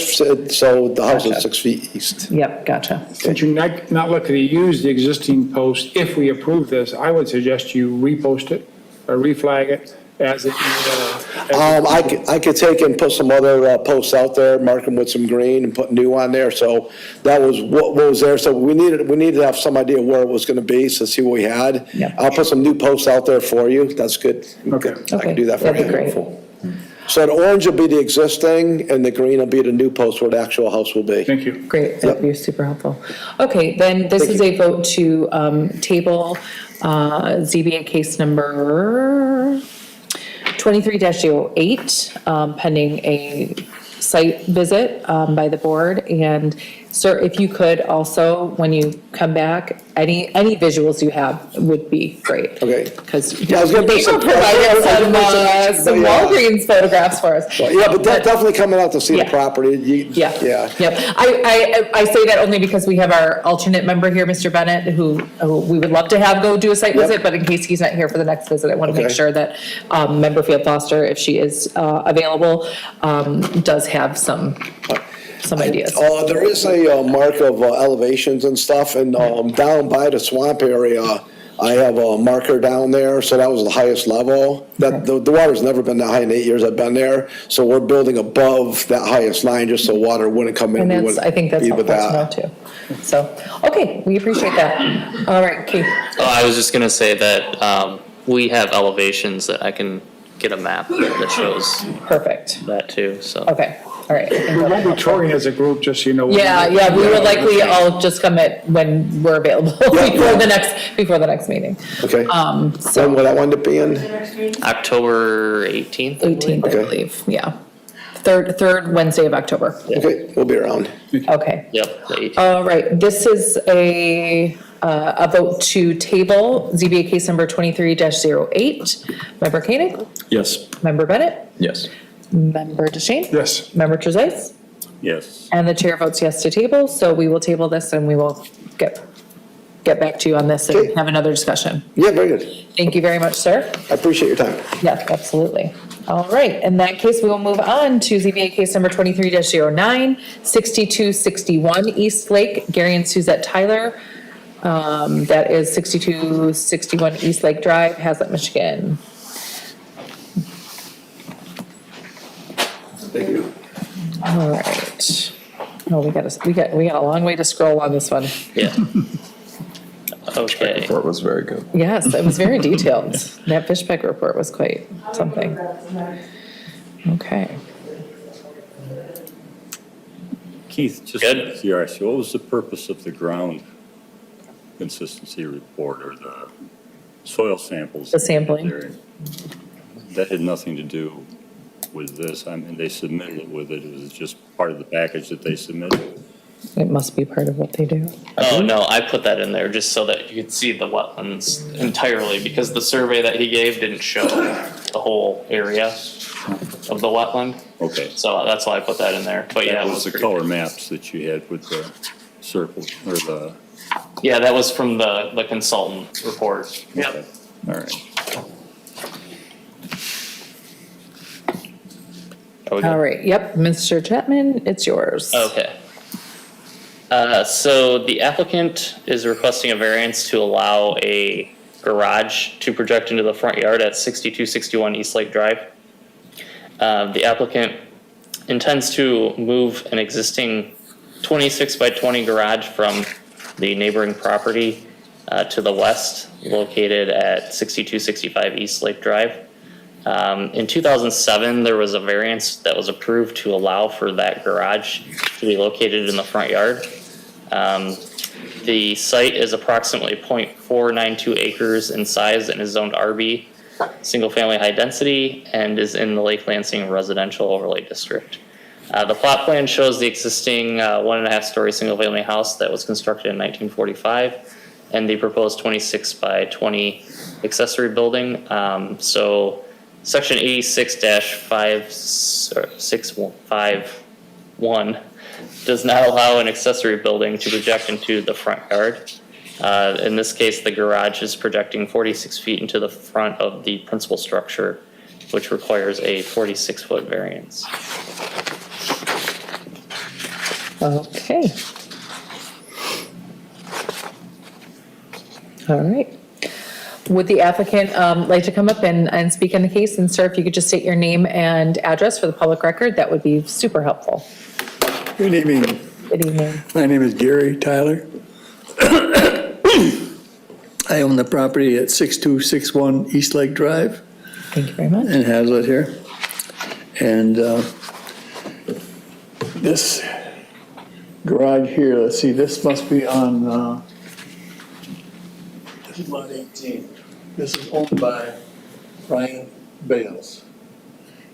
so the house Gotcha. is 6 feet east. Yep, gotcha. Since you're not looking to use the existing post, if we approve this, I would suggest you repost it or reflag it as it. I could take and put some other posts out there, mark them with some green and put new on there, so that was what was there, so we needed to have some idea where it was gonna be, so see what we had. Yeah. I'll put some new posts out there for you, that's good. Okay. I can do that for you. That'd be great. So the orange will be the existing, and the green will be the new post where the actual house will be. Thank you. Great, that'd be super helpful. Okay, then this is a vote to table ZBA case number 23-08, pending a site visit by the board. And sir, if you could also, when you come back, any visuals you have would be great. Okay. Because Yeah, I was gonna bring some- provided some Yeah. Walgreens photographs for us. Yeah, but definitely coming out to see the Yeah. property. Yeah. Yeah. Yep. I say that only because we have our alternate member here, Mr. Bennett, who we would love to have go do a site Yep. visit, but in case he's not here for the next visit, I want to make Okay. sure that Member Field Foster, if she is available, does have some ideas. There is a mark of elevations and stuff, and down by the swamp area, I have a marker down there, so that was the highest level. That, the water's never been that high in 8 years I've been there, so we're building above that highest line, just so water wouldn't come in. And We that's, I wouldn't think that's be helpful with to know that. too. So, okay, we appreciate that. All right, Keith. Oh, I was just gonna say that, we have elevations that I can get a map that shows Perfect. that too, so. Okay, all right. I think We that'll won't be help. touring as a group, just so you know. Yeah, we would likely all just come at when we're available before the next meeting. Okay. So When will that wind up being? October 18th? I believe. 18th, I Okay. believe, yeah. Third Wednesday of October. Okay, we'll be around. Okay. Yep, the 18th. All right, this is a vote to table ZBA case number 23-08. Member Koenig? Yes. Member Bennett? Yes. Member Duchesne? Yes. Member Trezise? Yes. And the chair votes yes to table, so we will table this and we will get back to you on this and Okay. have another discussion. Yeah, very good. Thank you very much, sir. I appreciate your time. Yeah, absolutely. All right, in that case, we will move on to ZBA case number 23-09, 6261 East Lake, Gary and Suzette Tyler. That is 6261 East Lake Drive, Hazlet, Michigan. Thank you. All right. Oh, we got a long way to scroll on this one. Yeah. Okay. Report was very good. Yes, it was very detailed. That Fishbeck report was quite something. Okay. Keith, just Good. out of curiosity, what was the purpose of the ground consistency report or the soil samples? The sampling. that had nothing to do with this. I mean, they submitted it with it. It was just part of the package that they submitted. It must be part of what they do. Oh, no, I put that in there just so that you could see the wetlands entirely, because the survey that he gave didn't show the whole area of the wetland. Okay. So that's why I put that in there, but yeah. That it was the pretty color big. maps that you had with the circle, or the, Yeah, that was from the consultant report. okay, all right. Are we good? All right, yep, Mr. Chapman, it's yours. Okay. So the applicant is requesting a variance to allow a garage to project into the front yard at 6261 East Lake Drive. The applicant intends to move an existing 26 by 20 garage from the neighboring property to the west, located at 6265 East Lake Drive. In 2007, there was a variance that was approved to allow for that garage to be located in the front yard. The site is approximately 0.492 acres in size and is zoned RB, single family high density, and is in the Lake Lansing Residential Overlay District. The plot plan shows the existing 1.5 story single family house that was constructed in 1945 and the proposed 26 by 20 accessory building. So section 86-651 does not allow an accessory building to project into the front yard. In this case, the garage is projecting 46 feet into the front of the principal structure, which requires a 46-foot variance. Okay. All right. Would the applicant like to come up and speak on the case? And sir, if you could just state your name and address for the public record, that would be super helpful. Good evening. Good evening. My name is Gary Tyler. I own the property at 6261 East Lake Drive Thank you very much. in Hazlet here. And this garage here, let's see, this must be on, this is lot 18. This is owned by Brian Bales.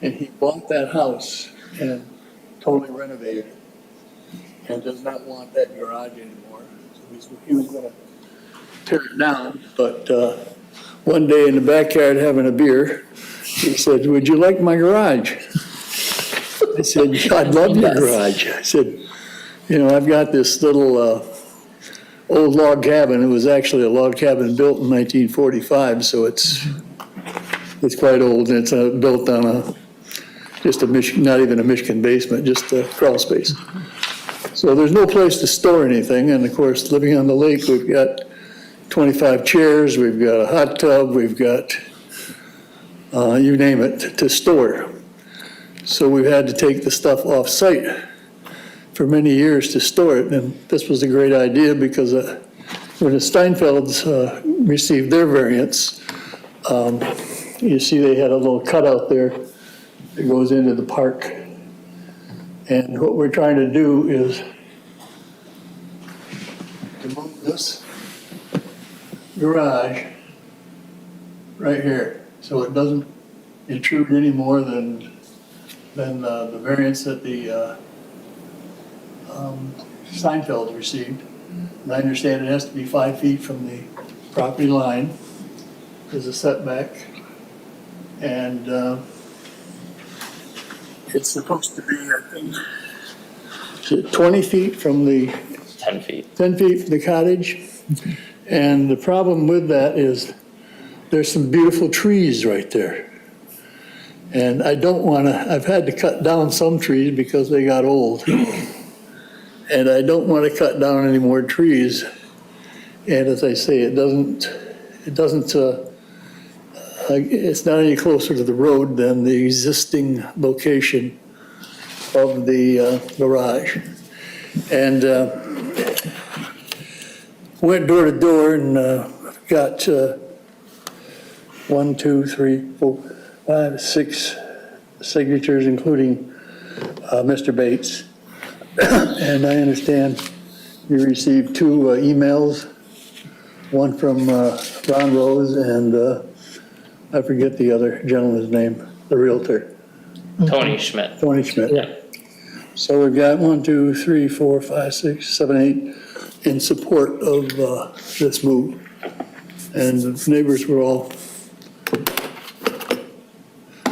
And he bought that house and totally renovated it and does not want that garage anymore. So he was gonna tear it down, but one day in the backyard having a beer, he said, "Would you like my garage?" I said, "I'd love your garage." I said, "You know, I've got this little old log cabin." It was actually a log cabin built in 1945, so it's quite old, and it's built on just a Michigan, not even a Michigan basement, just a crawl space. So there's no place to store anything, and of course, living on the lake, we've got 25 chairs, we've got a hot tub, we've got, you name it, to store. So we've had to take the stuff off-site for many years to store it, and this was a great idea because when the Steinfelds received their variance, you see they had a little cutout there that goes into the park. And what we're trying to do is to move this garage right here, so it doesn't intrude any more than the variance that the Steinfelds received. And I understand it has to be 5 feet from the property line as a setback. And it's supposed to be, I think, is it 20 feet from the 10 feet. 10 feet from the cottage. And the problem with that is there's some beautiful trees right there. And I don't want to, I've had to cut down some trees because they got old. And I don't want to cut down any more trees. And as I say, it's not any closer to the road than the existing location of the garage. And went door to door and got 1, 2, 3, 4, 5, 6 signatures, including Mr. Bates. And I understand you received 2 emails, one from Ron Rose and I forget the other gentleman's name, the Realtor, Tony Schmidt. Tony Schmidt. Yeah. So we've got 1, 2, 3, 4, 5, 6, 7, 8 in support of this move. And the neighbors were all,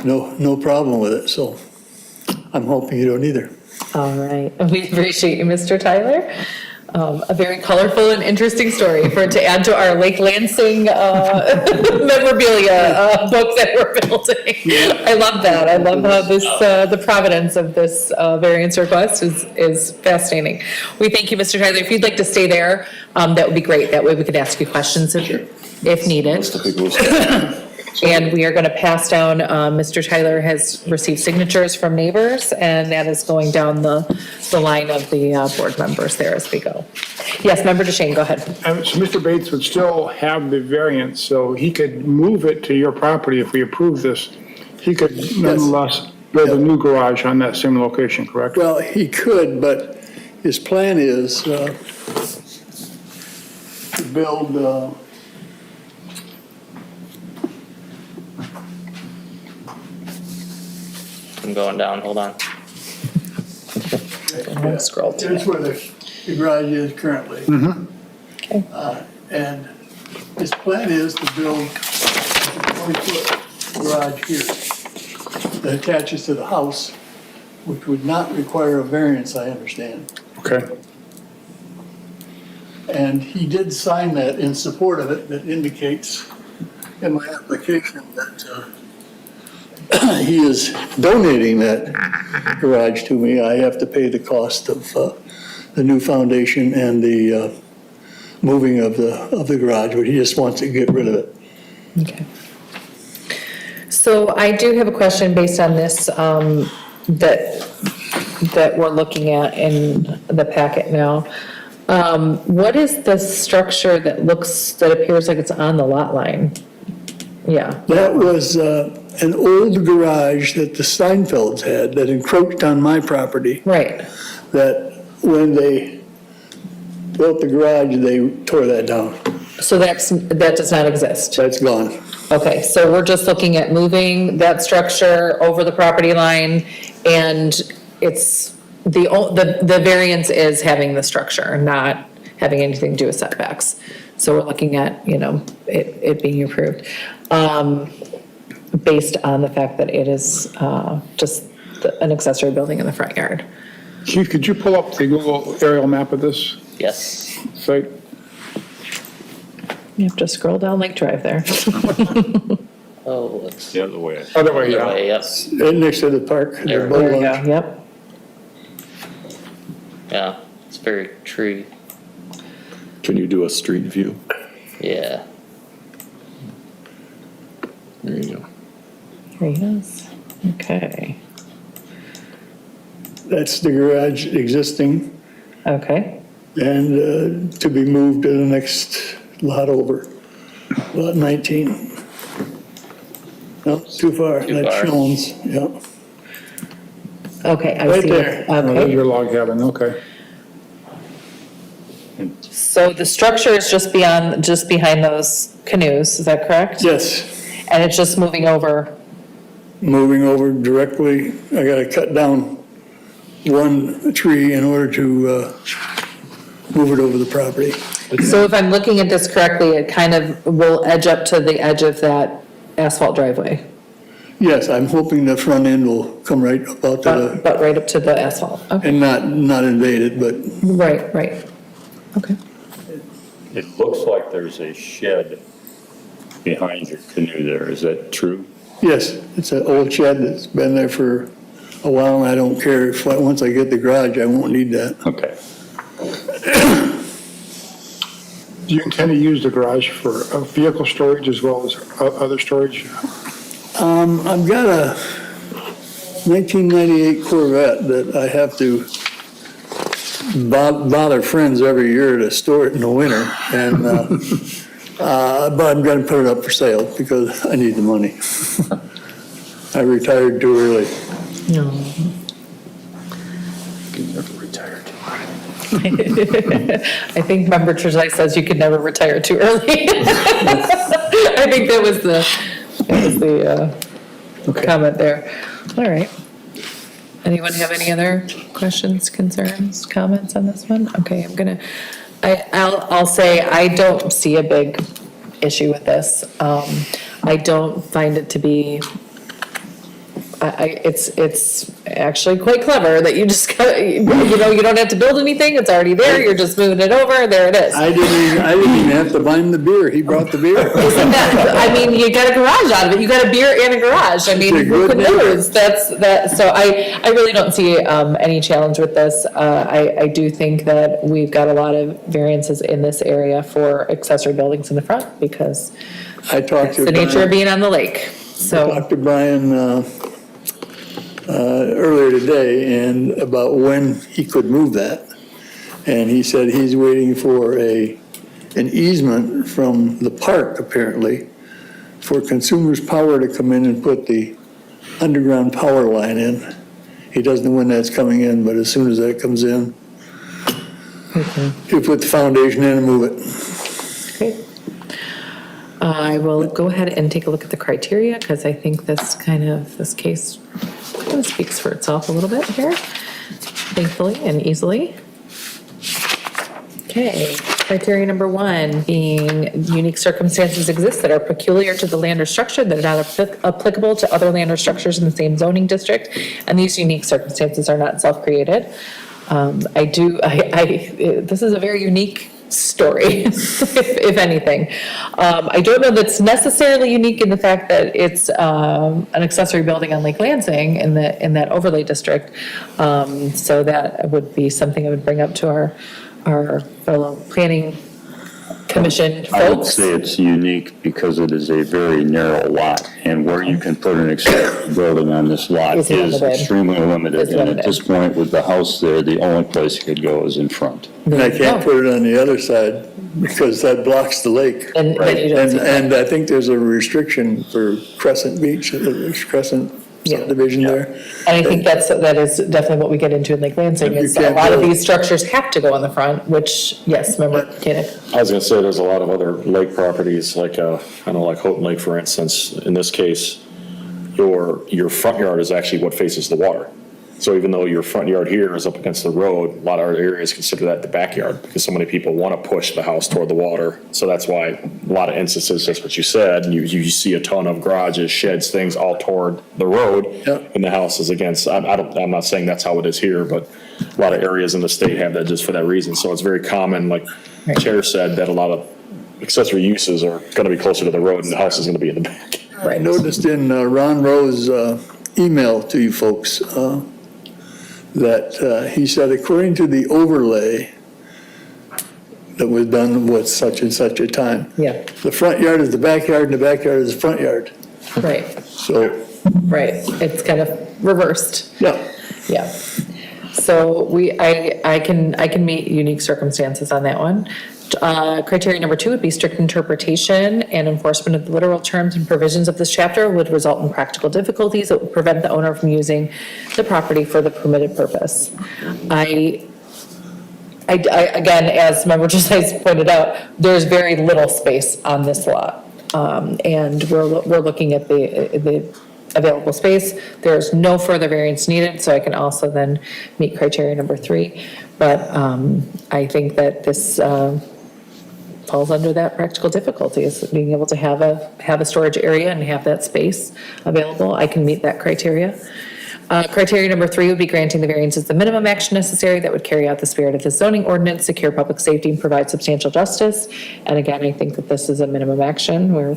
no problem with it, so I'm hoping you don't either. All right, we appreciate you, Mr. Tyler. A very colorful and interesting story for it to add to our Lake Lansing memorabilia book that we're building. I love that. I love how this, the providence of this variance request is fascinating. We thank you, Mr. Tyler. If you'd like to stay there, that would be great. That way we could ask you questions if needed. And we are going to pass down, Mr. Tyler has received signatures from neighbors, and that is going down the line of the board members there as we go. Yes, Member DeShane, go ahead. So Mr. Bates would still have the variance, so he could move it to your property if we approve this. He could nonetheless build a new garage on that same location, correct? Well, he could, but his plan is to build, I'm going down, hold on. Scroll to here's it. where the garage is currently. Okay. And his plan is to build a 20-foot garage here that attaches to the house, which would not require a variance, I understand. Okay. And he did sign that in support of it, that indicates in my application that he is donating that garage to me. I have to pay the cost of the new foundation and the moving of the garage, but he just wants to get rid of it. Okay. So I do have a question based on this, that we're looking at in the packet now. What is the structure that appears like it's on the lot line? Yeah. That was an old garage that the Steinfelds had that encroached on my property, Right. that when they built the garage, they tore that down. So that does not exist. That's gone. Okay, so we're just looking at moving that structure over the property line, and it's, the variance is having the structure, not having anything to do with setbacks. So we're looking at, it being approved, based on the fact that it is just an accessory building in the front yard. Chief, could you pull up the Google aerial map of this Yes. site? You have to scroll down Lake Drive there. Oh, it's The other way. Other way, the yeah. way, yes. Right next to the park. the There. boat There you go, launch. yep. Yeah, it's very tree. Can you do a street view? Yeah. There you go. There he is. Okay, That's the garage existing okay. and to be moved to the next lot over, lot 19. No, too far. Too That far. Shones, yeah. Okay, I Right see there. it. Oh, there's Okay. your log cabin, okay. So the structure is just behind those canoes, is that correct? Yes, And it's just moving over, moving over directly. I gotta cut down one tree in order to move it over the property. so if I'm looking at this correctly, it kind of will edge up to the edge of that asphalt driveway, Yes, I'm hoping the front end will come right about to the, but right up to the asphalt, okay, and not invade it, but right, okay. It looks like there's a shed behind your canoe there. Is that true? yes, it's an old shed that's been there for a while, and I don't care if, once I get the garage, I won't need that. Okay. Do you intend to use the garage for vehicle storage as well as other storage? I've got a 1998 Corvette that I have to bother friends every year to store it in the winter, and, but I'm gonna put it up for sale because I need the money. I retired too early. No. You never retired. I think Member Trujillo says you could never retire too early. I think that was is the comment there. All right. Anyone have any other questions, concerns, comments on this one? Okay, I'll say I don't see a big issue with this. I don't find it to be, it's actually quite clever that you just, you don't have to build anything, it's already there, you're just moving it over, there it is. I didn't even have to buy him the beer. He brought the beer. I mean, you got a garage out of it, you got a beer and a garage, I mean, It's a who good could neighbor. lose? So I really don't see any challenge with this. I do think that we've got a lot of variances in this area for accessory buildings in the front, because I talked it's to the nature of Brian, being on the lake, so. talked to Brian earlier today and about when he could move that. And he said he's waiting for an easement from the park, apparently, for Consumers Power to come in and put the underground power line in. He doesn't know when that's coming in, but as soon as that comes in, he'll put the foundation in and move it. Okay. I will go ahead and take a look at the criteria, because I think this case kind of speaks for itself a little bit here, thankfully and easily. Okay, criteria number 1 being unique circumstances exist that are peculiar to the land or structure that are not applicable to other land or structures in the same zoning district, and these unique circumstances are not self-created. This is a very unique story, if anything. I don't know that's necessarily unique in the fact that it's an accessory building on Lake Lansing in that overlay district. So that would be something I would bring up to our fellow planning commission I would folks. say it's unique because it is a very narrow lot, and where you can put an accessory building on this lot Is is limited. extremely limited. It's And limited. at this point, with the house there, the only place you could go is in front. And I can't put it on the other side because that blocks the lake. And then you don't see that. And I think there's a restriction for Crescent Beach, Crescent subdivision there. And I think that is definitely what we get into in Lake Lansing, You is a can't lot of build- these structures have to go on the front, which, yes, remember, Koenig? I was gonna say, there's a lot of other lake properties, like, I don't know, like Houghton Lake, for instance. In this case, your front yard is actually what faces the water. So even though your front yard here is up against the road, a lot of our areas consider that the backyard, because so many people want to push the house toward the water. So that's why a lot of instances, that's what you said, you see a ton of garages, sheds, things all toward the road, Yep. and the house is against. I'm not saying that's how it is here, but a lot of areas in the state have that just for that reason. So it's very common, like Chair said, that a lot of accessory uses are going to be closer to the road, and the house is going to be in the back. I noticed in Ron Rowe's email to you folks that he said, according to the overlay that was done with such and such a time, Yeah, the front yard is the backyard and the backyard is the front yard. right, So, right. It's kind of reversed. yeah. Yeah. So I can meet unique circumstances on that one. Criteria number 2 would be strict interpretation and enforcement of the literal terms and provisions of this chapter would result in practical difficulties that would prevent the owner from using the property for the permitted purpose. I again, as Member Josias pointed out, there's very little space on this lot. And we're looking at the available space. There's no further variance needed, so I can also then meet criteria number 3. But I think that this falls under that practical difficulty, is being able to have a storage area and have that space available. I can meet that criteria. Criteria number 3 would be granting the variance as the minimum action necessary that would carry out the spirit of the zoning ordinance, secure public safety, and provide substantial justice. And again, I think that this is a minimum action where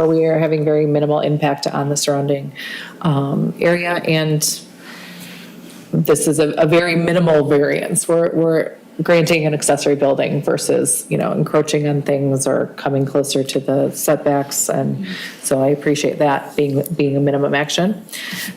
we are having very minimal impact on the surrounding area. And this is a very minimal variance. We're granting an accessory building versus, encroaching on things or coming closer to the setbacks. And so I appreciate that being a minimum action.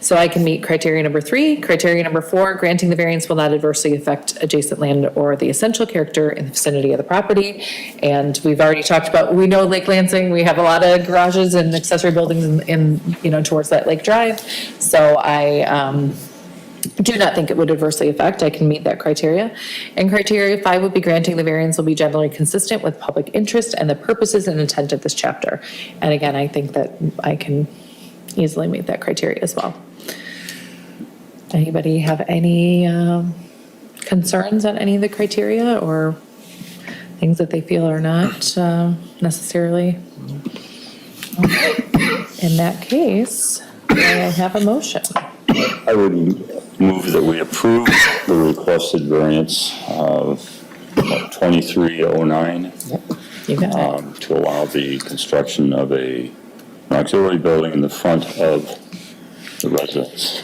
So I can meet criteria number 3. Criteria number 4, granting the variance will not adversely affect adjacent land or the essential character in the vicinity of the property. And we've already talked about, we know Lake Lansing, we have a lot of garages and accessory buildings in towards that Lake Drive. So do not think it would adversely affect, I can meet that criteria. And criteria 5 would be granting the variance will be generally consistent with public interest and the purposes and intent of this chapter. And again, I think that I can easily meet that criteria as well. Anybody have any concerns on any of the criteria or things that they feel are not necessarily? In that case, I have a motion. I would move that we approve the requested variance of 2309 You got it. to allow the construction of an auxiliary building in the front of the residence.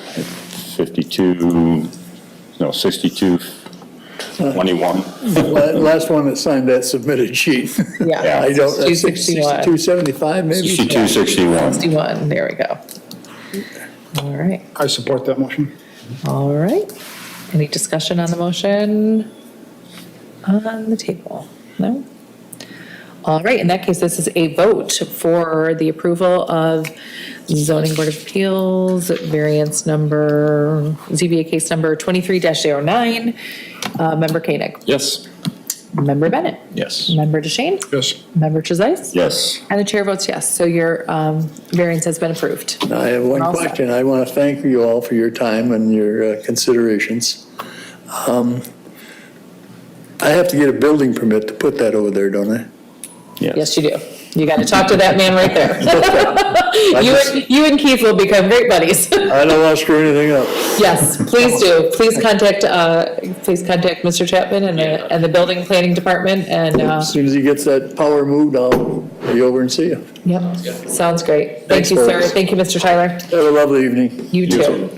6221. Last one that signed that submitted sheet. Yeah. I don't, 261. 275 maybe? 6261. 61, there we go. All right, I support that motion. all right. Any discussion on the motion on the table? No? All right, in that case, this is a vote for the approval of zoning board of appeals, variance number, ZBA case number 23-09. Member Koenig, Yes. member Bennett, Yes. member DeShane, Yes. member Trezise. Yes. And the chair votes yes, so your variance has been approved. I have one All set. question. I want to thank you all for your time and your considerations. I have to get a building permit to put that over there, don't I? Yes, you do. You got to talk to that man right there. You and Keith will become great buddies. I don't want to screw anything up. Yes, please do. Please contact Mr. Chapman and the building planning department and, As soon as he gets that power moved, I'll be over and see you. yep, sounds great. Thank Thanks, you, sir. folks. Thank you, Mr. Tyler. Have a lovely evening. You too.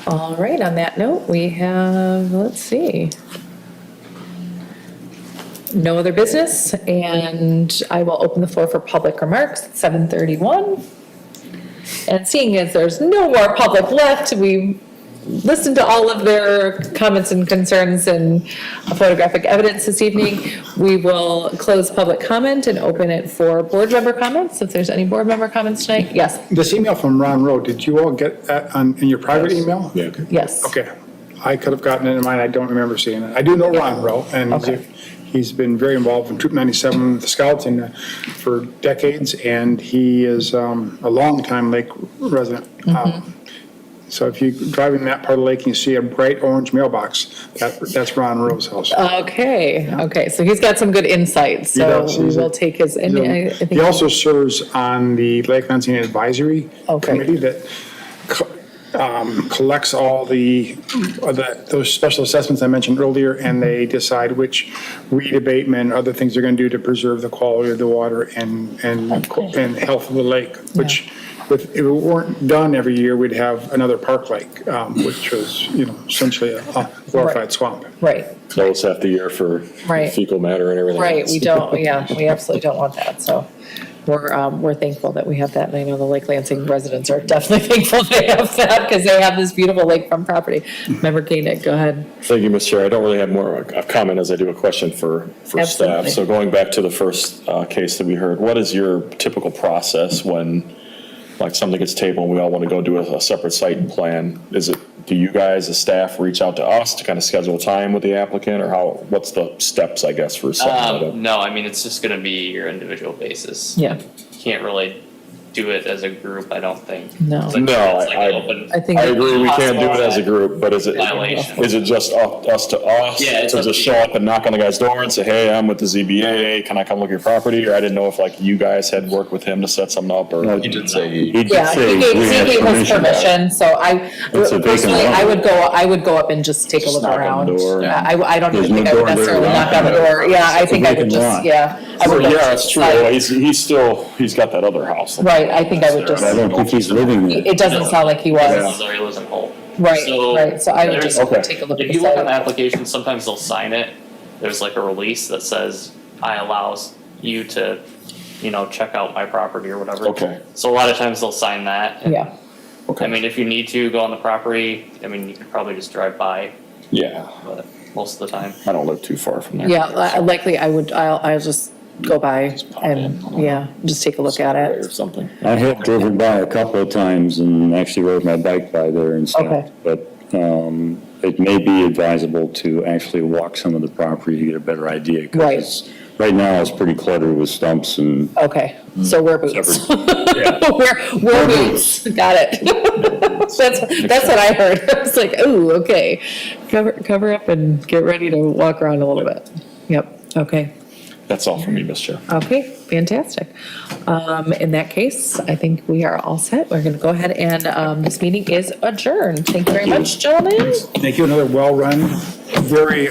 All right, on that note, we have, let's see. No other business, and I will open the floor for public remarks at 7:31. And seeing as there's no more public left, we listened to all of their comments and concerns and photographic evidence this evening. We will close public comment and open it for board member comments, if there's any board member comments tonight. Yes, This email from Ron Rowe, did you all get that in your private email? Yeah, okay. yes. Okay. I could have gotten it in mine. I don't remember seeing it. I do know Ron Rowe, and Okay. he's been very involved in Troop 97 with the Scouts and for decades, and he is a longtime lake resident. So if you drive in that part of the lake and you see a bright orange mailbox, that's Ron Rowe's house. Okay, so he's got some good insights, He so does. we He's a- will take his, and I think. He also serves on the Lake Lansing Advisory Okay. Committee that collects all those special assessments I mentioned earlier, and they decide which weed abatement, other things they're gonna do to preserve the quality of the water and health of the lake, which if it weren't done every year, we'd have another park lake, which was, essentially a glorified swamp. Right, Close half the year for Right. fecal matter and everything. right, else. we don't, yeah, we absolutely don't want that, so we're thankful that we have that, and I know the Lake Lansing residents are definitely thankful they have that, because they have this beautiful lakefront property. Member Koenig, go ahead. Thank you, Mr. Chair. I don't really have more a comment as I do a question for staff. Absolutely. So going back to the first case that we heard, what is your typical process when, like, something gets tabled and we all want to go do a separate site and plan? Do you guys, as staff, reach out to us to kind of schedule time with the applicant, or what's the steps, I guess, for setting that up? No, I mean, it's just gonna be your individual basis. Yeah, Can't really do it as a group, I don't think. No. It's like- No, it's like an open- I think. I agree, we can't do it as a Possible group, but is it violation. just us to us? Yeah, it's To up just to show you. up and knock on the guy's door and say, hey, I'm with the ZBA, can I come look at your property? Or I didn't know if like you guys had worked with him to set something up, or. He did say He did Yeah, say he gave we had us permission, so It's a vacant personally, lot. I would go up and just take a look knock on the around. door. I don't There's even think no I would door there. necessarily knock on the door, yeah, I think I would vacant just, lot. yeah. I would Well, go yeah, to it's the true. site. Well, he's got that other house. Right, I think I would just, I don't think he's living there. it doesn't sound like he This was, is where he lives in Holt. right, so I would there's- just Okay. take a look at If the you look on the site. application, sometimes they'll sign it, there's like a release that says, I allow you to, check out my property or whatever. Okay. So a lot of times they'll sign that. and, Yeah, I mean, if you need to go on the property, I mean, you could probably just drive by, Yeah, but most of the time. I don't live too far from there. yeah, likely I'll just go by and, yeah, just take a look at it. Or something. I have driven by a couple of times and actually rode my bike by there and Okay. stuff, but it may be advisable to actually walk some of the property to get a better idea. 'Cause Right. right now, it's pretty cluttered with stumps and. Okay, so wear boots. Yeah. Wear boots, got it. That's what I heard. I was like, ooh, okay. Cover up and get ready to walk around a little bit. Yep, okay. That's all for me, Mr. Chair. Okay, fantastic. In that case, I think we are all set. We're gonna go ahead and, this meeting is adjourned. Thank you very much, gentlemen. Thank you, another well-run, very